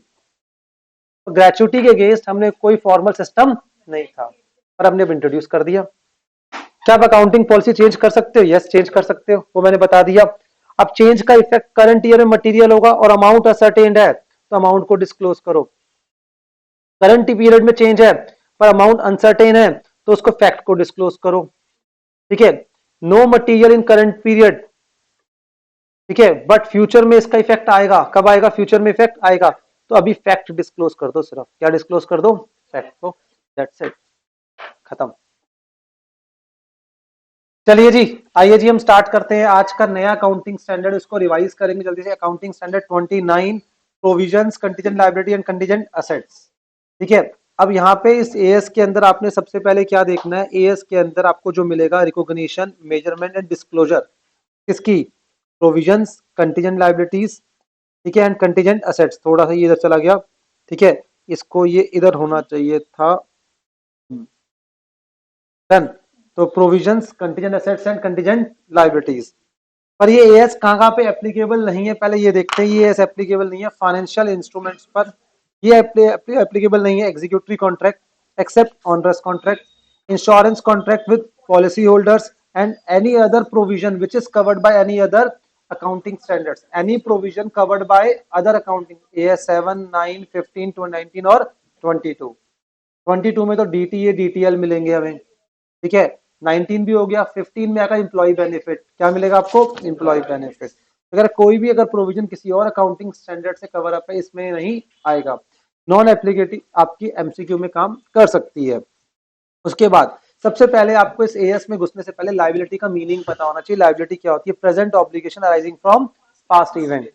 तो ग्रेचुटी के अगेंस्ट हमने कोई फॉर्मल सिस्टम नहीं था, पर हमने इंट्रोड्यूस कर दिया। क्या आप अकाउंटिंग पॉलिसी चेंज कर सकते हो? यस, चेंज कर सकते हो, वो मैंने बता दिया। अब चेंज का इफेक्ट करंट ईयर में मटेरियल होगा और अमाउंट असर्टेन्ड है, तो अमाउंट को डिस्क्लोज करो। करंट पीरियड में चेंज है पर अमाउंट अनसर्टेन है, तो उसको फैक्ट को डिस्क्लोज करो। ठीक है। No material in current period. ठीक है, बट फ्यूचर में इसका इफेक्ट आएगा। कब आएगा? फ्यूचर में इफेक्ट आएगा, तो अभी फैक्ट डिस्क्लोज कर दो। सिर्फ क्या डिस्क्लोज कर दो? फैक्ट को। दैट्स इट, खत्म। चलिए जी, आइए जी हम स्टार्ट करते हैं आज का नया अकाउंटिंग स्टैंडर्ड, इसको रिवाइज करेंगे जल्दी से। Accounting standard 29, provisions, contingent liability and contingent assets. ठीक है, अब यहाँ पे इस एएस के अंदर आपने सबसे पहले क्या देखना है, एएस के अंदर आपको जो मिलेगा रिकॉग्निशन, मेजरमेंट एंड डिस्क्लोजर किसकी, प्रोविजंस, कंटीजेंट लायबिलिटीज, ठीक है, एंड कंटीजेंट असेट्स। थोड़ा सा ये इधर चला गया, ठीक है, इसको ये इधर होना चाहिए था, डन। तो provisions, contingent assets and contingent liabilities. पर ये एएस कहाँ कहाँ पे एप्लीकेबल नहीं है, पहले ये देखते हैं। ये एएस एप्लीकेबल नहीं है फाइनेंशियल इंस्ट्रूमेंट्स पर, ये एप्लीकेबल नहीं है executory contract except onerous contract, insurance contract with policy holders and any other provision which is covered by any other accounting standards, any provision covered by other accounting AS 7, 9, 15, 19 और 22। 22 में तो DTA DTL मिलेंगे हमें, ठीक है। 19 भी हो गया, 15 में आएगा एम्प्लॉय बेनिफिट, क्या मिलेगा आपको, एम्प्लॉय बेनिफिट। अगर कोई भी अगर प्रोविजन किसी और अकाउंटिंग स्टैंडर्ड से कवर अप है, इसमें नहीं आएगा, नॉन एप्लीकेटिव आपकी एमसीक्यू में काम कर सकती है। उसके बाद सबसे पहले आपको इस एएस में घुसने से पहले लायबिलिटी का मीनिंग पता होना चाहिए। लायबिलिटी क्या होती है, present obligation arising from past event,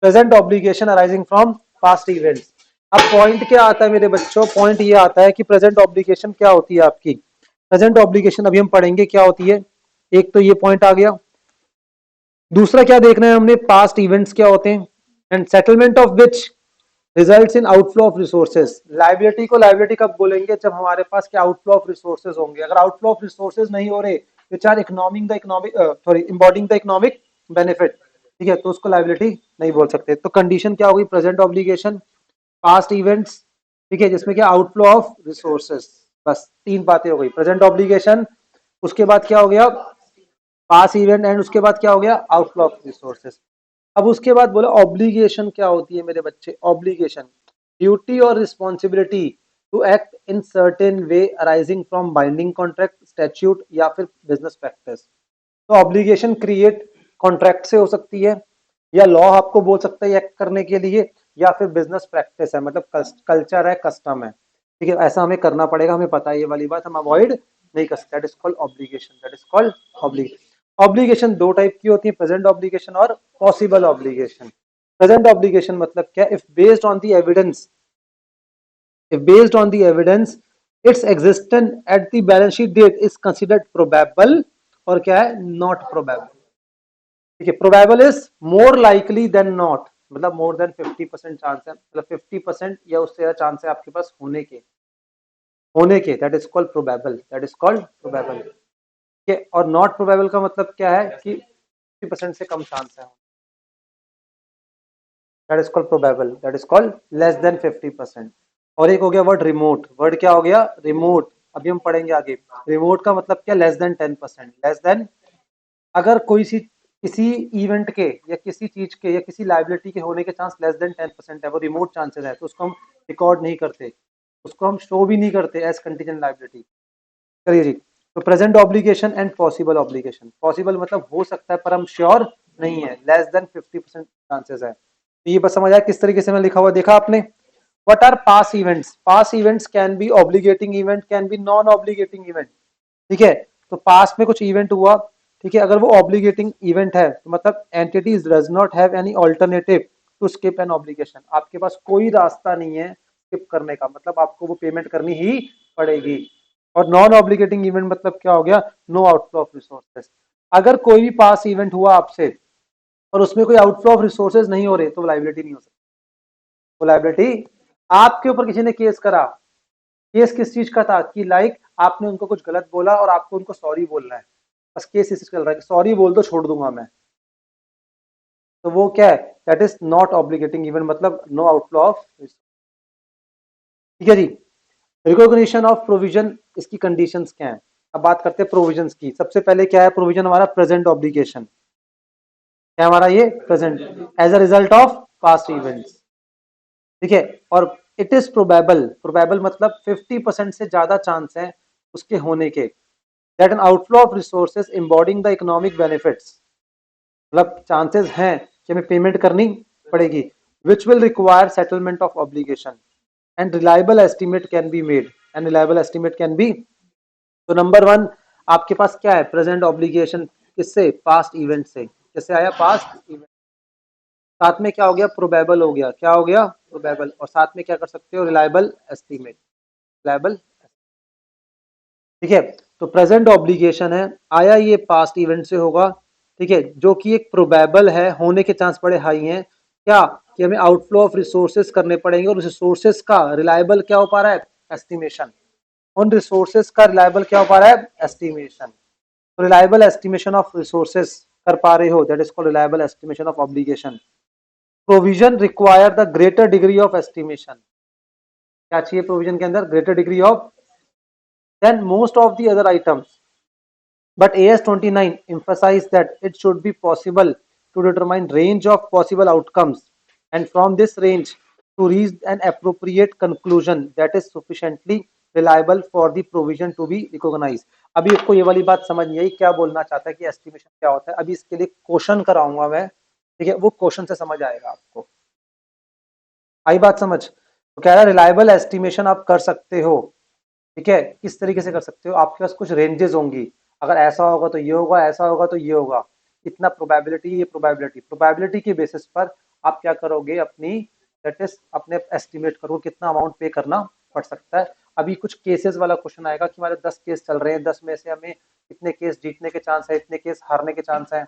present obligation arising from past events. अब पॉइंट क्या आता है मेरे बच्चों, पॉइंट ये आता है कि प्रेजेंट ऑब्लिगेशन क्या होती है आपकी। प्रेजेंट ऑब्लिगेशन अभी हम पढ़ेंगे क्या होती है, एक तो ये पॉइंट आ गया। दूसरा क्या देखना है हमने, पास्ट इवेंट्स क्या होते हैं, and settlement of which results in outflow of resources. Liability को लायबिलिटी कब बोलेंगे, जब हमारे पास क्या आउटफ्लो ऑफ रिसोर्सेज होंगे। अगर आउटफ्लो ऑफ रिसोर्सेज नहीं हो रहे which are embodying the economic benefit, ठीक है, तो उसको लायबिलिटी नहीं बोल सकते। तो कंडीशन क्या होगी, प्रेजेंट ऑब्लिगेशन, पास्ट इवेंट्स, ठीक है, जिसमें क्या आउटफ्लो ऑफ रिसोर्सेज, बस तीन बातें हो गई, प्रेजेंट ऑब्लिगेशन, उसके बाद क्या हो गया पास इवेंट, एंड उसके बाद क्या हो गया आउटफ्लो ऑफ रिसोर्सेज। अब उसके बाद बोला ऑब्लिगेशन क्या होती है मेरे बच्चे, ऑब्लिगेशन ड्यूटी और responsibility to act in certain way arising from binding contract, statute या फिर बिजनेस प्रैक्टिस। तो ऑब्लिगेशन क्रिएट कॉन्ट्रैक्ट से हो सकती है, या लॉ आपको बोल सकता है एक्ट करने के लिए, या फिर बिजनेस प्रैक्टिस है, मतलब कल्चर है, कस्टम है, ठीक है, ऐसा हमें करना पड़ेगा, हमें पता है ये वाली बात, हम अवॉइड नहीं कर सकते। That is called obligation, that is called obligation. Obligation दो टाइप की होती है, प्रेजेंट ऑब्लिगेशन और पॉसिबल ऑब्लिगेशन। प्रेजेंट ऑब्लिगेशन मतलब क्या, if based on the evidence, if based on the evidence its existence at the balance sheet date is considered probable, और क्या है not probable, ठीक है। Probable is more likely than not, मतलब more then 50% chance है, मतलब 50% या उससे ज्यादा चांस है आपके पास होने के, that is called probable, that is called probable, ठीक है। और नॉट प्रोबेबल का मतलब क्या है कि 50% से कम चांस है, that is called probable, that is called less than 50%। और एक हो गया वर्ड रिमोट, वर्ड क्या हो गया रिमोट, अभी हम पढ़ेंगे आगे। रिमोट का मतलब क्या, लेस देन 10%, लेस देन, अगर कोई सी किसी इवेंट के या किसी चीज के या किसी लाइबिलिटी के होने के चांस लेस देन 10% है, वो रिमोट चांसेस है, तो उसको हम रिकॉर्ड नहीं करते, उसको हम शो भी नहीं करते एज कंटीजेंट लाइबिलिटी। करिए जी, तो present obligation and possible obligation, possible मतलब हो सकता है पर हम श्योर नहीं है, लेस देन 50% चांसेस है। तो ये बस समझ आया किस तरीके से मैं लिखा हुआ देखा आपने। What are past events, past events can be obligating event, can be non obligating event, ठीक है। तो पास में कुछ इवेंट हुआ, ठीक है, अगर वो ऑब्लिगेटिंग इवेंट है तो मतलब entities does not have any alternative to skip an obligation, आपके पास कोई रास्ता नहीं है स्किप करने का, मतलब आपको वो पेमेंट करनी ही पड़ेगी। और नॉन ऑब्लिगेटिंग इवेंट मतलब क्या हो गया, नो आउटफ्लो ऑफ रिसोर्सेज। अगर कोई भी पास इवेंट हुआ आपसे और उसमें कोई आउटफ्लो ऑफ रिसोर्सेज नहीं हो रहे, तो लाइबिलिटी नहीं हो सकती। वो लाइबिलिटी, आपके ऊपर किसी ने केस करा, केस किस चीज का था कि लाइक आपने उनको कुछ गलत बोला और आपको उनको सॉरी बोलना है, बस केस इस चल रहा है कि सॉरी बोल दो छोड़ दूंगा मैं, तो वो क्या है, दैट इज नॉट ऑब्लिगेटिंग इवेंट, मतलब नो आउटफ्लो ऑफ, ठीक है जी। रिकॉग्निशन ऑफ प्रोविजन, इसकी कंडीशंस क्या है। अब बात करते हैं प्रोविजंस की। सबसे पहले क्या है प्रोविजन हमारा, प्रेजेंट ऑब्लिगेशन, क्या हमारा ये present, as a result of past events, ठीक है। और इट इज प्रोबेबल, प्रोबेबल मतलब 50% से ज्यादा चांस है उसके होने के, that an outflow of resources embodying the economic benefits, मतलब चांसेस हैं कि हमें पेमेंट करनी पड़ेगी, which will require settlement of obligation and reliable estimate can be made, and reliable estimate can be. तो नंबर वन, आपके पास क्या है, प्रेजेंट ऑब्लिगेशन किससे, पास्ट इवेंट से, किससे आया, पास्ट इवेंट। साथ में क्या हो गया, प्रोबेबल हो गया, क्या हो गया, प्रोबेबल, और साथ में क्या कर सकते हो, रिलायबल एस्टीमेट, रिलायबल। ठीक है, तो प्रेजेंट ऑब्लिगेशन है, आया ये पास्ट इवेंट से होगा, ठीक है, जो कि एक प्रोबेबल है, होने के चांस बड़े हाई हैं, क्या कि हमें आउटफ्लो ऑफ रिसोर्सेज करने पड़ेंगे, और रिसोर्सेज का रिलायबल क्या हो पा रहा है, एस्टिमेशन, उन रिसोर्सेज का रिलायबल क्या हो पा रहा है, estimation, reliable estimation of resources कर पा रहे हो, that is called reliable estimation of obligation. Provision require the greater degree of estimation, क्या चाहिए प्रोविजन के अंदर, greater degree of then most of the other items. But AS29 emphasized that it should be possible to determine range of possible outcomes and from this range to reach an appropriate conclusion that is sufficiently reliable for the provision to be recognized। अभी आपको ये वाली बात समझ नहीं आई क्या बोलना चाहता है कि एस्टिमेशन क्या होता है, अभी इसके लिए क्वेश्चन कराऊंगा मैं, ठीक है, वो क्वेश्चन से समझ आएगा आपको। आई बात समझ, तो कह रहा है रिलायबल एस्टिमेशन आप कर सकते हो, ठीक है, किस तरीके से कर सकते हो, आपके पास कुछ रेंजेस होंगी, अगर ऐसा होगा तो ये होगा, ऐसा होगा तो ये होगा, इतना प्रोबेबिलिटी, ये प्रोबेबिलिटी, प्रोबेबिलिटी के बेसिस पर आप क्या करोगे, अपनी दैट इज अपने एस्टिमेट करो कितना अमाउंट पे करना पड़ सकता है। अभी कुछ केसेस वाला क्वेश्चन आएगा कि हमारे 10 केस चल रहे हैं, 10 में से हमें इतने केस जीतने के चांस है, इतने केस हारने के चांस है,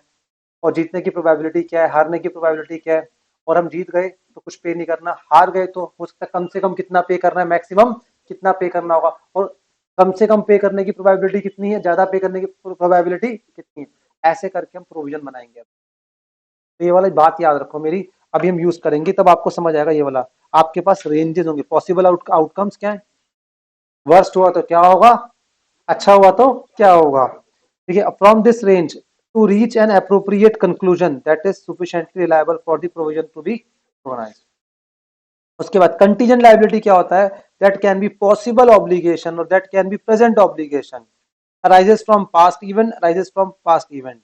और जीतने की प्रोबेबिलिटी क्या है, हारने की प्रोबेबिलिटी क्या है, और हम जीत गए तो कुछ पे नहीं करना, हार गए तो हो सकता है कम से कम कितना पे करना है, मैक्सिमम कितना पे करना होगा, और कम से कम पे करने की प्रोबेबिलिटी कितनी है, ज्यादा पे करने की प्रोबेबिलिटी कितनी है, ऐसे करके हम प्रोविजन बनाएंगे। तो ये वाली बात याद रखो मेरी, अभी हम यूज करेंगे तब आपको समझ आएगा ये वाला। आपके पास रेंजेस होंगे, पॉसिबल आउटकम्स क्या है, वर्स्ट हुआ तो क्या होगा, अच्छा हुआ तो क्या होगा, ठीक है, from this range to reach an appropriate conclusion that is sufficiently reliable for the provision to be recognised. उसके बाद कंटीजेंट लायबिलिटी क्या होता है, that can be possible obligation और that can be present obligation arises from past event, arises from past event,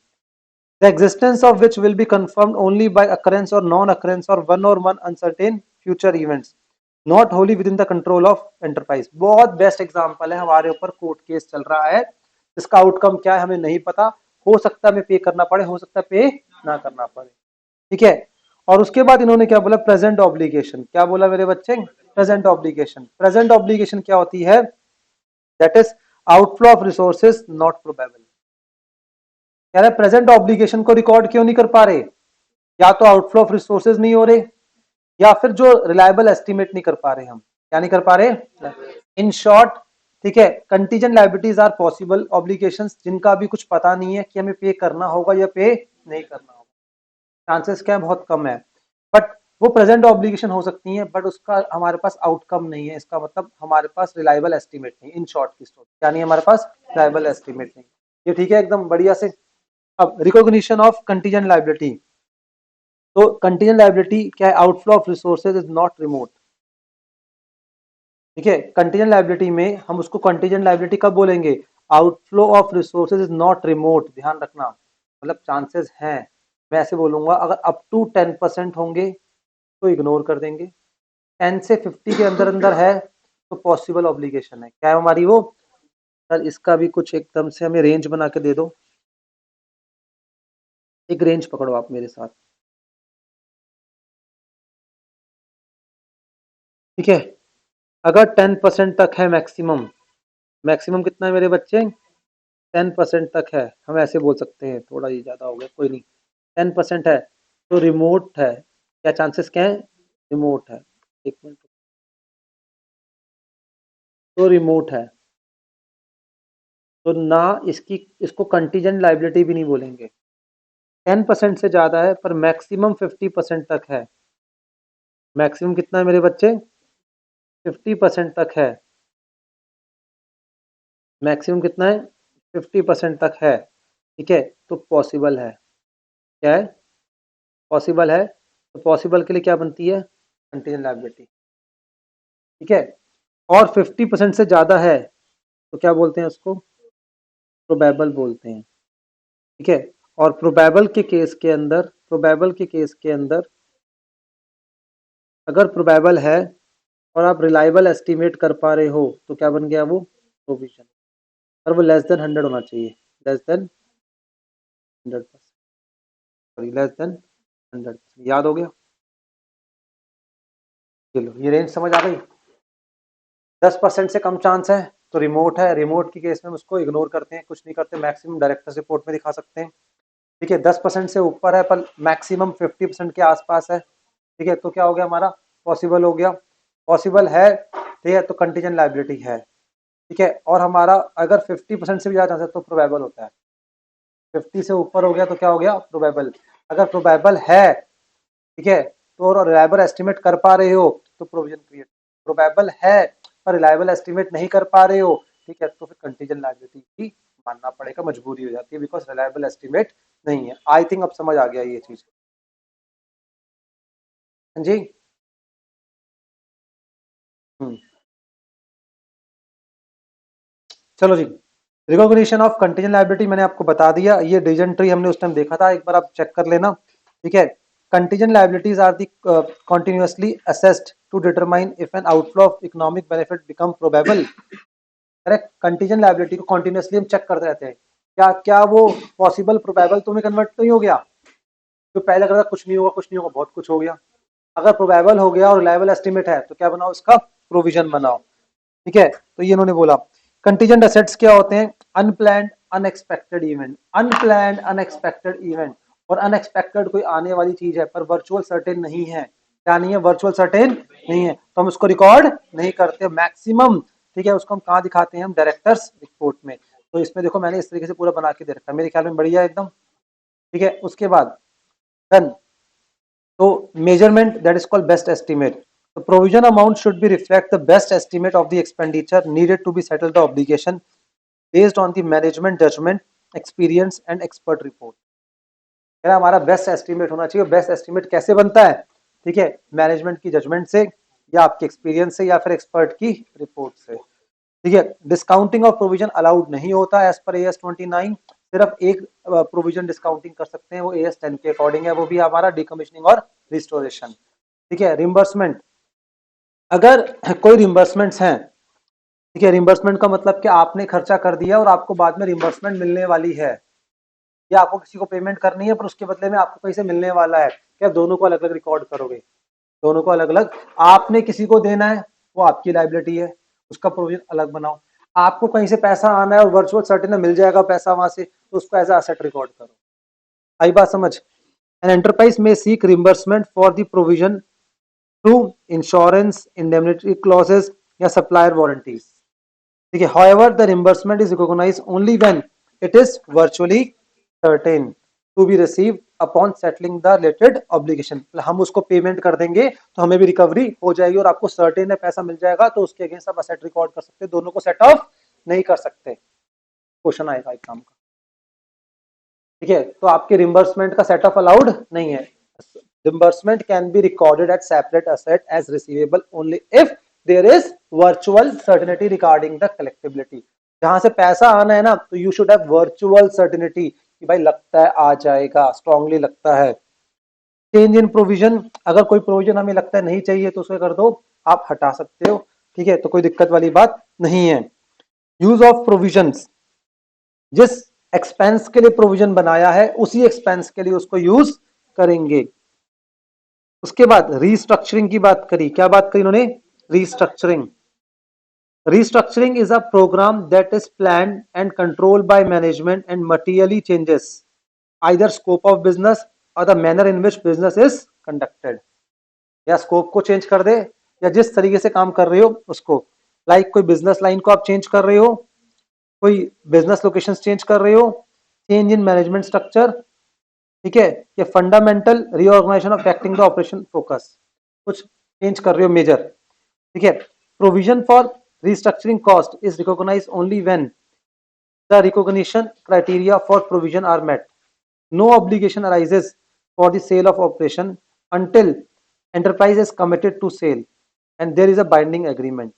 the existence of which will be confirmed only by occurrence or non-occurrence or one uncertain future events not wholly within the control of enterprise। बहुत best example है, हमारे ऊपर court case चल रहा है, इसका outcome क्या है हमें नहीं पता, हो सकता है हमें पे करना पड़े, हो सकता है पे ना करना पड़े, ठीक है। और उसके बाद इन्होंने क्या बोला, प्रेजेंट ऑब्लिगेशन, क्या बोला मेरे बच्चे, प्रेजेंट ऑब्लिगेशन, प्रेजेंट ऑब्लिगेशन क्या होती है, that is outflow of resources not probable. कह रहे प्रेजेंट ऑब्लिगेशन को रिकॉर्ड क्यों नहीं कर पा रहे, या तो आउटफ्लो ऑफ रिसोर्सेज नहीं हो रहे, या फिर जो रिलायबल एस्टिमेट नहीं कर पा रहे, हम क्या नहीं कर पा रहे, इन शॉर्ट, ठीक है, contingent liabilities are possible obligations जिनका अभी कुछ पता नहीं है कि हमें पे करना होगा या पे नहीं करना होगा, चांसेस क्या है, बहुत कम है, बट वो प्रेजेंट ऑब्लिगेशन हो सकती है, बट उसका हमारे पास आउटकम नहीं है, इसका मतलब हमारे पास रिलायबल एस्टिमेट नहीं, इन शॉर्ट की स्टोरी क्या नहीं है हमारे पास, रिलायबल एस्टिमेट नहीं, ये ठीक है एकदम बढ़िया से। अब रिकॉग्निशन ऑफ कंटीजेंट लायबिलिटी, तो कंटीजेंट लायबिलिटी क्या है, outflow of resources is not remote, ठीक है, कंटीजेंट लायबिलिटी में हम उसको कंटीजेंट लायबिलिटी कब बोलेंगे, outflow of resources is not remote, ध्यान रखना, मतलब चांसेस हैं, मैं ऐसे बोलूंगा अगर अप टू 10% होंगे तो इग्नोर कर देंगे, 10 से 50 के अंदर अंदर है तो पॉसिबल ऑब्लिगेशन है, क्या है हमारी वो, सर इसका भी कुछ एकदम से हमें रेंज बना के दे दो, एक रेंज पकड़ो आप मेरे साथ, ठीक है, अगर 10% तक है मैक्सिमम, मैक्सिमम कितना है मेरे बच्चे, 10% तक है, हम ऐसे बोल सकते हैं, थोड़ा ही ज्यादा हो गया कोई नहीं, 10% है तो रिमोट है, क्या चांसेस क्या है, रिमोट है, एक मिनट, तो रिमोट है, तो ना इसकी, इसको कंटीजेंट लायबिलिटी भी नहीं बोलेंगे, 10% से ज्यादा है पर मैक्सिमम 50% तक है, मैक्सिमम कितना है मेरे बच्चे, 50% तक है, मैक्सिमम कितना है, 50% तक है, ठीक है, तो पॉसिबल है, क्या है, पॉसिबल है, तो पॉसिबल के लिए क्या बनती है, कंटीजेंट लायबिलिटी, ठीक है, और 50% से ज्यादा है तो क्या बोलते हैं उसको, प्रोबेबल बोलते हैं, ठीक है, और प्रोबेबल के केस के अंदर, प्रोबेबल के केस के अंदर अगर प्रोबेबल है और आप रिलायबल एस्टिमेट कर पा रहे हो तो क्या बन गया वो, प्रोविजन, और वो लेस देन 100 होना चाहिए, less than 100%, sorry less than 100%, याद हो गया। चलो ये रेंज समझ आ गई। 10% से कम चांस है तो रिमोट है, रिमोट की केस में हम उसको इग्नोर करते हैं, कुछ नहीं करते, मैक्सिमम डायरेक्टर्स रिपोर्ट में दिखा सकते हैं। ठीक है, 10% से ऊपर है पर मैक्सिमम 50% के आसपास है। ठीक है, तो क्या हो गया हमारा, पॉसिबल हो गया, पॉसिबल है। ठीक है, तो कंटीजेंट लायबिलिटी है। ठीक है, और हमारा अगर 50% से भी ज्यादा चांस है तो प्रोबेबल होता है। 50 से ऊपर हो गया तो क्या हो गया, प्रोबेबल। अगर प्रोबेबल है, ठीक है, तो और रिलायबल एस्टिमेट कर पा रहे हो तो प्रोविजन क्रिएट। प्रोबेबल है पर रिलायबल एस्टिमेट नहीं कर पा रहे हो, ठीक है, तो फिर कंटीजेंट लायबिलिटी भी मानना पड़ेगा, मजबूरी हो जाती है, बिकॉज रिलायबल एस्टिमेट नहीं है। आई थिंक अब समझ आ गया ये चीज। हाँ जी। हम्म, चलो जी। रिकॉग्निशन ऑफ कंटीजेंट लायबिलिटी मैंने आपको बता दिया, ये डिवीजन ट्री हमने उस टाइम देखा था, एक बार आप चेक कर लेना। ठीक है, contingent liabilities are the continuously assessed to determine if an outflow of economic benefit become probable। Correct, contingent liability को कंटिन्यूअसली हम चेक करते रहते हैं, क्या क्या वो पॉसिबल प्रोबेबल तो में कन्वर्ट नहीं हो गया, तो पहले लग रहा था कुछ नहीं होगा कुछ नहीं होगा, बहुत कुछ हो गया। अगर प्रोबेबल हो गया और रिलायबल एस्टिमेट है तो क्या बनाओ, इसका प्रोविजन बनाओ। ठीक है, तो ये इन्होंने बोला। कंटीजेंट एसेट्स क्या होते हैं, unplanned unexpected event, unplanned unexpected event. और अनएक्सपेक्टेड कोई आने वाली चीज है पर वर्चुअल सर्टेन नहीं है, क्या नहीं है, वर्चुअल सर्टेन नहीं है, तो हम उसको रिकॉर्ड नहीं करते मैक्सिमम। ठीक है, उसको हम कहाँ दिखाते हैं, हम डायरेक्टर्स रिपोर्ट में। तो इसमें देखो मैंने इस तरीके से पूरा बना के दे रखा है, मेरे ख्याल में बढ़िया है एकदम। ठीक है, उसके बाद डन। तो measurement, that is called best estimate. The provision amount should be reflect the best estimate of the expenditure needed to be settled the obligation based on the management judgment, experience and expert report। यार हमारा best estimate होना चाहिए। Best estimate कैसे बनता है, ठीक है, management की जजमेंट से या आपके एक्सपीरियंस से या फिर एक्सपर्ट की रिपोर्ट से। ठीक है, डिस्काउंटिंग ऑफ प्रोविजन अलाउड नहीं होता एज पर एएस 29। सिर्फ एक प्रोविजन डिस्काउंटिंग कर सकते हैं, वो एएस 10 के अकॉर्डिंग है, वो भी हमारा डिकमीशनिंग और रिस्टोरेशन। ठीक है, रिम्बर्समेंट, अगर कोई रिम्बर्समेंट्स हैं, ठीक है, रिम्बर्समेंट का मतलब कि आपने खर्चा कर दिया और आपको बाद में रिम्बर्समेंट मिलने वाली है, या आपको किसी को पेमेंट करनी है पर उसके बदले में आपको पैसे मिलने वाला है, क्या दोनों को अलग अलग रिकॉर्ड करोगे, दोनों को अलग अलग। आपने किसी को देना है वो आपकी लाइबिलिटी है, उसका प्रोविजन अलग बनाओ। आपको कहीं से पैसा आना है और वर्चुअल सर्टेन मिल जाएगा पैसा वहां से, तो उसको एज एसेट रिकॉर्ड करो। आई बात समझ। एन एंटरप्राइज में seek reimbursement for the provision through insurance, indemnity clauses या सप्लायर वारंटीज। ठीक है, however the reimbursement is recognized only when it is virtually certain to be received upon settling the related obligation। हम उसको payment कर देंगे तो हमें भी रिकवरी हो जाएगी और आपको सर्टेन है पैसा मिल जाएगा, तो उसके अगेंस्ट आप असेट रिकॉर्ड कर सकते हैं, दोनों को सेट ऑफ नहीं कर सकते। क्वेश्चन आएगा एग्जाम का। ठीक है, तो आपके रिम्बर्समेंट का सेट ऑफ अलाउड नहीं है। Reimbursement can be recorded at separate asset as receivable only if there is virtual certainty regarding the collectibility. जहां से पैसा आना है ना, तो you should have virtual certainty कि भाई लगता है आ जाएगा, स्ट्रांगली लगता है। चेंज इन प्रोविजन, अगर कोई प्रोविजन हमें लगता है नहीं चाहिए तो उसे कर दो, आप हटा सकते हो। ठीक है, तो कोई दिक्कत वाली बात नहीं है। यूज ऑफ प्रोविजंस, जिस एक्सपेंस के लिए प्रोविजन बनाया है उसी एक्सपेंस के लिए उसको यूज करेंगे। उसके बाद रीस्ट्रक्चरिंग की बात करी, क्या बात करी इन्होंने, restructuring. Restructuring is a program that is planned and controlled by management and materially changes either scope of business or the manner in which business is conducted। या स्कोप को चेंज कर दे या जिस तरीके से काम कर रहे हो उसको, लाइक कोई बिजनेस लाइन को आप चेंज कर रहे हो, कोई बिजनेस लोकेशन चेंज कर रहे हो, चेंज इन मैनेजमेंट स्ट्रक्चर। ठीक है, ये fundamental reorganization of acting the operation focus, कुछ चेंज कर रहे हो मेजर। ठीक है, provision for restructuring cost is recognized only when the recognition criteria for provision are met, no obligation arises for the sale of operation until enterprise is committed to sale and there is a binding agreement।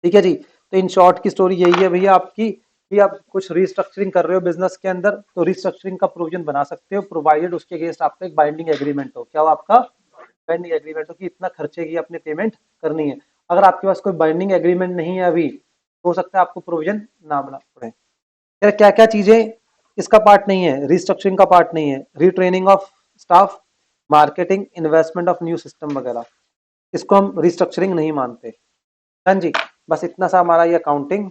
ठीक है जी, तो in short की story यही है भैया आपकी, कि आप कुछ रिस्ट्रक्चरिंग कर रहे हो बिजनेस के अंदर तो रिस्ट्रक्चरिंग का प्रोविजन बना सकते हो, प्रोवाइडेड उसके अगेंस्ट आपका एक बाइंडिंग एग्रीमेंट हो। क्या हो आपका, बाइंडिंग एग्रीमेंट हो कि इतना खर्चे की अपने पेमेंट करनी है। अगर आपके पास कोई बाइंडिंग एग्रीमेंट नहीं है अभी, हो सकता है आपको प्रोविजन ना बना पड़े। यार क्या क्या चीजें इसका पार्ट नहीं है, रिस्ट्रक्चरिंग का पार्ट नहीं है, retraining of staff, marketing, investment of new system वगैरह, इसको हम रिस्ट्रक्चरिंग नहीं मानते। हाँ जी, बस इतना सा हमारा ये अकाउंटिंग